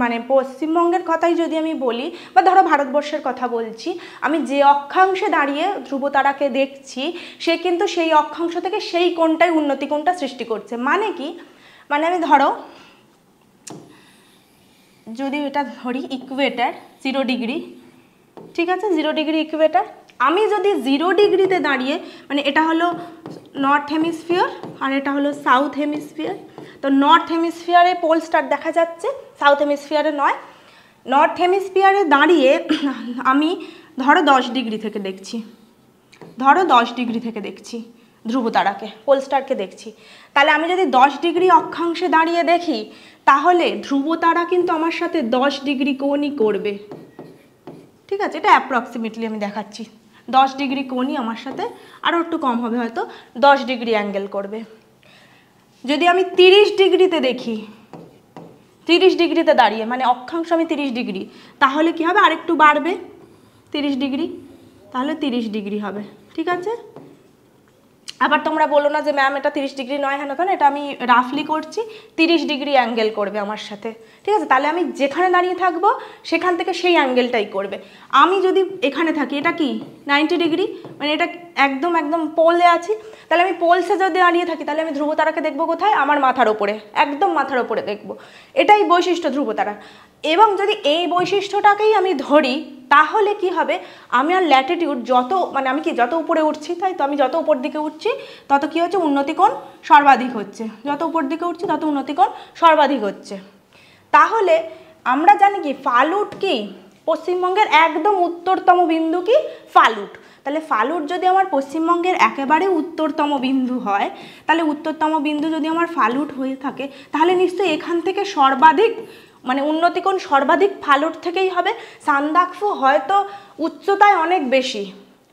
মানে পশ্চিমবঙ্গের কথাই যদি আমি বলি বা ধরো ভারতবর্ষের কথা বলছি, আমি যে অক্ষাংশে দাঁড়িয়ে ধ্রুবতারাকে দেখছি সে কিন্তু সেই অক্ষাংশ থেকে সেই কোণটাই উন্নতি কোণটা সৃষ্টি করছে। মানে কি, মানে আমি ধরো যদি এটা ধরি ইকুয়েটার 0 ডিগ্রি, ঠিক আছে, 0 ডিগ্রি ইকুয়েটার, আমি যদি 0 ডিগ্রিতে দাঁড়িয়ে মানে এটা হলো নর্থ হেমিস্ফিয়ার আর এটা হলো সাউথ হেমিস্ফিয়ার, তো নর্থ হেমিস্ফিয়ারে পোল স্টার দেখা যাচ্ছে, সাউথ হেমিস্ফিয়ারে নয়। নর্থ হেমিস্ফিয়ারে দাঁড়িয়ে আমি ধরো 10 ডিগ্রি থেকে দেখছি, ধ্রুবতারাকে, পোল স্টারকে দেখছি, তাহলে আমি যদি 10 ডিগ্রি অক্ষাংশে দাঁড়িয়ে দেখি তাহলে ধ্রুবতারা কিন্তু আমার সাথে 10 ডিগ্রি কোণই করবে, ঠিক আছে। এটা অ্যাপ্রক্সিমেটলি আমি দেখাচ্ছি, 10 ডিগ্রি কোণই আমার সাথে, আরও একটু কম হবে হয়তো, 10 ডিগ্রি অ্যাঙ্গেল করবে। যদি আমি 30 ডিগ্রিতে দেখি, 30 ডিগ্রিতে দাঁড়িয়ে মানে অক্ষাংশ আমি 30 ডিগ্রি, তাহলে কি হবে, আরেকটু বাড়বে 30 ডিগ্রি, তাহলে 30 ডিগ্রি হবে। ঠিক আছে, আবার তোমরা বলো না যে ম্যাম এটা 30 ডিগ্রি নয়, হ্যাঁ না, এটা আমি রাফলি করছি, 30 ডিগ্রি অ্যাঙ্গেল করবে আমার সাথে। ঠিক আছে, তাহলে আমি যেখানে দাঁড়িয়ে থাকবো সেখান থেকে সেই অ্যাঙ্গেলটাই করবে। আমি যদি এখানে থাকি, এটা কি 90 ডিগ্রি, মানে এটা একদম একদম পোলে আছি, তাহলে আমি পোলসে যদি দাঁড়িয়ে থাকি তাহলে আমি ধ্রুবতারাকে দেখবো কোথায়, আমার মাথার ওপরে, একদম মাথার ওপরে দেখবো। এটাই বৈশিষ্ট্য ধ্রুবতারা। এবং যদি এই বৈশিষ্ট্যটাকেই আমি ধরি তাহলে কি হবে, আমি আর ল্যাটিটিউড যত মানে আমি কি যত উপরে উঠছি, তাই তো আমি যত উপর দিকে উঠছি তত কি হচ্ছে, উন্নতিকোণ সর্বাধিক হচ্ছে, যত উপর দিকে উঠছি তত উন্নতিকোণ সর্বাধিক হচ্ছে। তাহলে আমরা জানি কি ফালুট কি, পশ্চিমবঙ্গের একদম উত্তরতম বিন্দু কি ফালুট। তাহলে ফালুট যদি আমার পশ্চিমবঙ্গের একেবারে উত্তরতম বিন্দু হয়, তাহলে উত্তরতম বিন্দু যদি আমার ফালুট হয়ে থাকে, তাহলে নিশ্চয়ই এখান থেকে সর্বাধিক মানে উন্নতিকোণ সর্বাধিক ফালুট থেকেই হবে। সান্দাকফু হয়তো উচ্চতায় অনেক বেশি,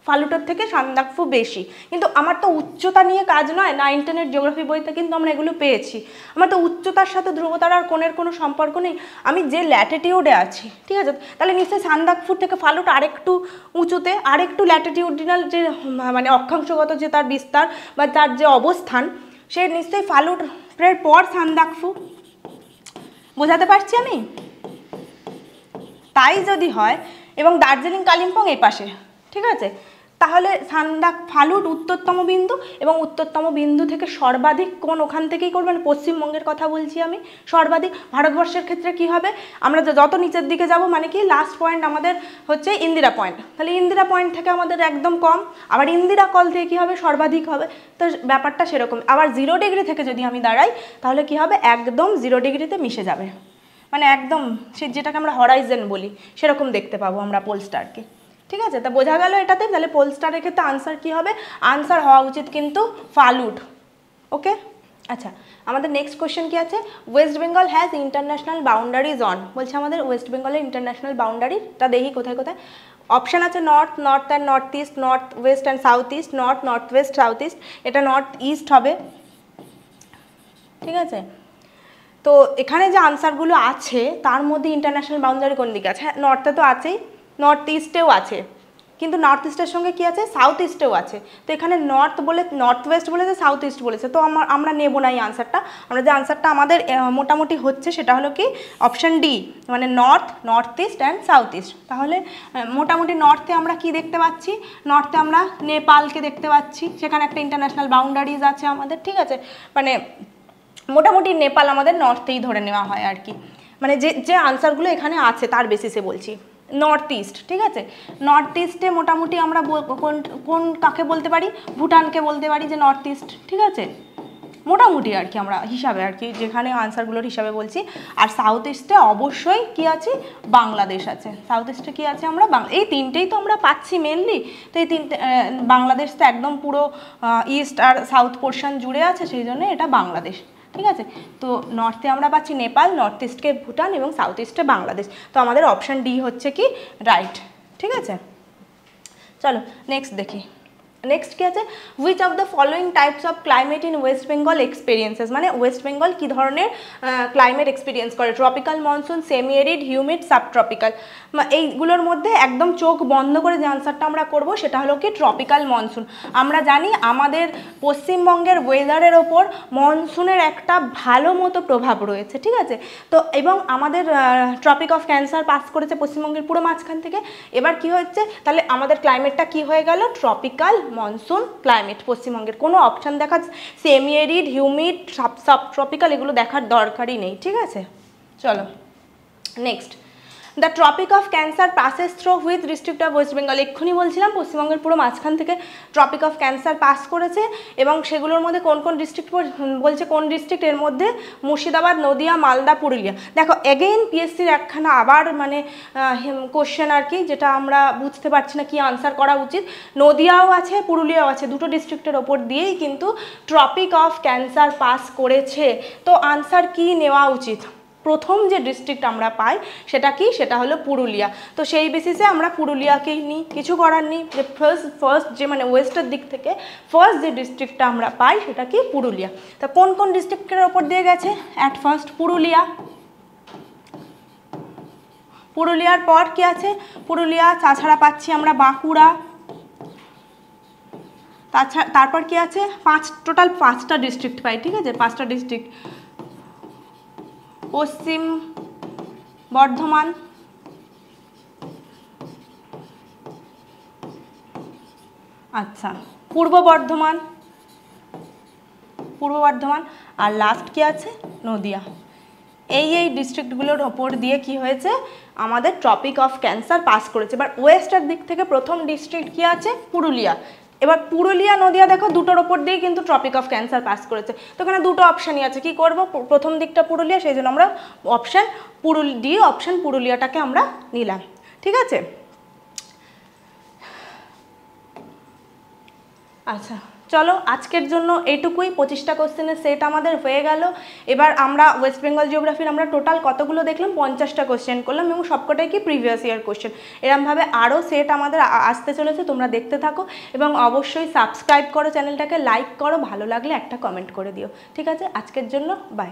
ফালুটের থেকে সান্দাকফু বেশি, কিন্তু আমার তো উচ্চতা নিয়ে কাজ নয়, 9, 10 জিওগ্রাফি বইতে কিন্তু আমরা এগুলো পেয়েছি। আমার তো উচ্চতার সাথে ধ্রুবতারার কোণের কোনো সম্পর্ক নেই, আমি যে ল্যাটিটিউডে আছি। ঠিক আছে, তাহলে নিশ্চয়ই সান্দাকফুর থেকে ফালুট আরেকটু উঁচুতে, আরেকটু ল্যাটিটিউডিনাল যে মানে অক্ষাংশগত যে তার বিস্তার বা তার যে অবস্থান, সে নিশ্চয়ই ফালুটের পর সান্দাকফু। বোঝাতে পারছি আমি? তাই যদি হয়, এবং দার্জিলিং কালিম্পং এই পাশে, ঠিক আছে, তাহলে ফালুট উত্তরতম বিন্দু, এবং উত্তরতম বিন্দু থেকে সর্বাধিক কোণ ওখান থেকেই করবে, মানে পশ্চিমবঙ্গের কথা বলছি আমি, সর্বাধিক। ভারতবর্ষের ক্ষেত্রে কি হবে, আমরা যত নিচের দিকে যাব মানে কি লাস্ট পয়েন্ট আমাদের হচ্ছে ইন্দিরা পয়েন্ট, তাহলে ইন্দিরা পয়েন্ট থেকে আমাদের একদম কম, আবার ইন্দিরা কল থেকে কী হবে, সর্বাধিক হবে। তো ব্যাপারটা সেরকম। আবার 0 ডিগ্রি থেকে যদি আমি দাঁড়াই তাহলে কি হবে, একদম 0 ডিগ্রিতে মিশে যাবে, মানে একদম সে যেটাকে আমরা হরাইজেন বলি সেরকম দেখতে পাবো আমরা পোল স্টারকে। ঠিক আছে, তা বোঝা গেল এটাতে। তাহলে পোল স্টারের ক্ষেত্রে আনসার কী হবে, আনসার হওয়া উচিত কিন্তু ফালুট। ওকে, আচ্ছা, আমাদের নেক্সট কোয়েশ্চেন কি আছে, West Bengal has international boundaries on, বলছে আমাদের ওয়েস্ট বেঙ্গলের ইন্টারন্যাশনাল বাউন্ডারিটা দেখি কোথায় কোথায়। অপশান আছে north, north and north east, north West and south east, north, north West, south east. এটা নর্থ ইস্ট হবে। ঠিক আছে, তো এখানে যে আনসারগুলো আছে তার মধ্যে ইন্টারন্যাশনাল বাউন্ডারি কোন দিকে আছে, হ্যাঁ নর্থে তো আছেই, নর্থ ইস্টেও আছে, কিন্তু নর্থ ইস্টের সঙ্গে কি আছে, সাউথ ইস্টেও আছে। তো এখানে নর্থ বলে নর্থ ওয়েস্ট বলেছে, সাউথ ইস্ট বলেছে, তো আমরা নেব না এই আনসারটা। আমরা যে আনসারটা আমাদের মোটামুটি হচ্ছে সেটা হলো কি অপশান ডি, মানে north, north east and south east. তাহলে মোটামুটি নর্থে আমরা কি দেখতে পাচ্ছি, নর্থে আমরা নেপালকে দেখতে পাচ্ছি, সেখানে একটা ইন্টারন্যাশনাল বাউন্ডারিজ আছে আমাদের। ঠিক আছে, মানে মোটামুটি নেপাল আমাদের নর্থেই ধরে নেওয়া হয় আর কি, মানে যে আনসারগুলো এখানে আছে তার বেসিসে বলছি। নর্থ ইস্ট, ঠিক আছে, নর্থ ইস্টে মোটামুটি আমরা কোন কাকে বলতে পারি, ভুটানকে বলতে পারি যে নর্থ ইস্ট। ঠিক আছে, মোটামুটি আর কি আমরা হিসাবে আর কি যেখানে আনসারগুলোর হিসাবে বলছি। আর সাউথ ইস্টে অবশ্যই কি আছে, বাংলাদেশ আছে। সাউথ ইস্টে কি আছে, আমরা এই তিনটেই তো আমরা পাচ্ছি মেনলি। তো এই তিনটে, বাংলাদেশ তো একদম পুরো ইস্ট আর সাউথ পোর্শন জুড়ে আছে, সেই জন্য এটা বাংলাদেশ। ঠিক আছে, তো নর্থে আমরা পাচ্ছি নেপাল, নর্থ ইস্টকে ভুটান, এবং সাউথ ইস্টে বাংলাদেশ। তো আমাদের অপশান ডি হচ্ছে কি রাইট। ঠিক আছে, চলো নেক্সট দেখি। নেক্সট কি আছে, which of the following types of climate in West Bengal experiences, মানে ওয়েস্ট বেঙ্গল কী ধরনের ক্লাইমেট এক্সপিরিয়েন্স করে, tropical monsoon, semi arid, humid, subtropical. এইগুলোর মধ্যে একদম চোখ বন্ধ করে যে আনসারটা আমরা করব সেটা হলো কি ট্রপিক্যাল মনসুন। আমরা জানি আমাদের পশ্চিমবঙ্গের ওয়েদারের ওপর মনসুনের একটা ভালো মতো প্রভাব রয়েছে। ঠিক আছে, তো এবং আমাদের ট্রপিক অফ ক্যান্সার পাস করেছে পশ্চিমবঙ্গের পুরো মাঝখান থেকে। এবার কি হচ্ছে, তাহলে আমাদের ক্লাইমেটটা কি হয়ে গেল, ট্রপিক্যাল মনসুন ক্লাইমেট পশ্চিমবঙ্গের। কোনো অপশান দেখা সেমি এরিড, হিউমিড, সাবট্রপিক্যাল এগুলো দেখার দরকারই নেই। ঠিক আছে, চলো next. The tropic of cancer passes through which district of West Bengal, এক্ষুনি বলছিলাম পশ্চিমবঙ্গের পুরো মাঝখান থেকে ট্রপিক অফ ক্যান্সার পাস করেছে, এবং সেগুলোর মধ্যে কোন কোন ডিস্ট্রিক্ট বলছে, কোন ডিস্ট্রিক্ট, এর মধ্যে মুর্শিদাবাদ, নদিয়া, মালদা, পুরুলিয়া। দেখো এগেইন পিএসসির একখানা আবার মানে কোশ্চেন আর কি, যেটা আমরা বুঝতে পারছি না কি আনসার করা উচিত। নদিয়াও আছে, পুরুলিয়াও আছে, দুটো ডিস্ট্রিক্টের ওপর দিয়েই কিন্তু ট্রপিক অফ ক্যান্সার পাস করেছে। তো আনসার কি নেওয়া উচিত, প্রথম যে ডিস্ট্রিক্ট আমরা পাই সেটা কি, সেটা হলো পুরুলিয়া। তো সেই বেসিসে আমরা পুরুলিয়াকেই নিই, কিছু করার নেই, যে ফার্স্ট যে মানে ওয়েস্টের দিক থেকে ফার্স্ট যে ডিস্ট্রিক্টটা আমরা পাই সেটা কি পুরুলিয়া। তা কোন কোন ডিস্ট্রিক্টের ওপর দিয়ে গেছে? অ্যাট ফার্স্ট পুরুলিয়া, পুরুলিয়ার পর কি আছে? পুরুলিয়া, তাছাড়া পাচ্ছি আমরা বাঁকুড়া, তারপর কি আছে? টোটাল 5টা ডিস্ট্রিক্ট পাই, ঠিক আছে, 5টা ডিস্ট্রিক্ট। পশ্চিম বর্ধমান, আচ্ছা, পূর্ব বর্ধমান, আর লাস্ট কি আছে? নদিয়া। এই ডিস্ট্রিক্টগুলোর ওপর দিয়ে কি হয়েছে? আমাদের ট্রপিক অফ ক্যান্সার পাস করেছে। এবার ওয়েস্টের দিক থেকে প্রথম ডিস্ট্রিক্ট কি আছে? পুরুলিয়া। এবার পুরুলিয়া, নদিয়া দেখো দুটোর ওপর দিয়ে কিন্তু ট্রপিক অফ ক্যান্সার পাস করেছে। তো এখানে দুটো অপশানই আছে, কি করব? প্রথম দিকটা পুরুলিয়া, সেই জন্য আমরা অপশান পুরুলিয়াটাকে আমরা নিলাম, ঠিক আছে। আচ্ছা, চলো আজকের জন্য এইটুকুই। 25টা কোশ্চেনের সেট আমাদের হয়ে গেল। এবার আমরা ওয়েস্ট বেঙ্গল জিওগ্রাফির আমরা টোটাল কতগুলো দেখলাম? 50টা কোশ্চেন করলাম, এবং সবকটাই কি প্রিভিয়াস ইয়ার কোশ্চেন। এরমভাবে আরও সেট আমাদের আসতে চলেছে, তোমরা দেখতে থাকো এবং অবশ্যই সাবস্ক্রাইব করো চ্যানেলটাকে, লাইক করো, ভালো লাগলে একটা কমেন্ট করে দিও, ঠিক আছে। আজকের জন্য বাই।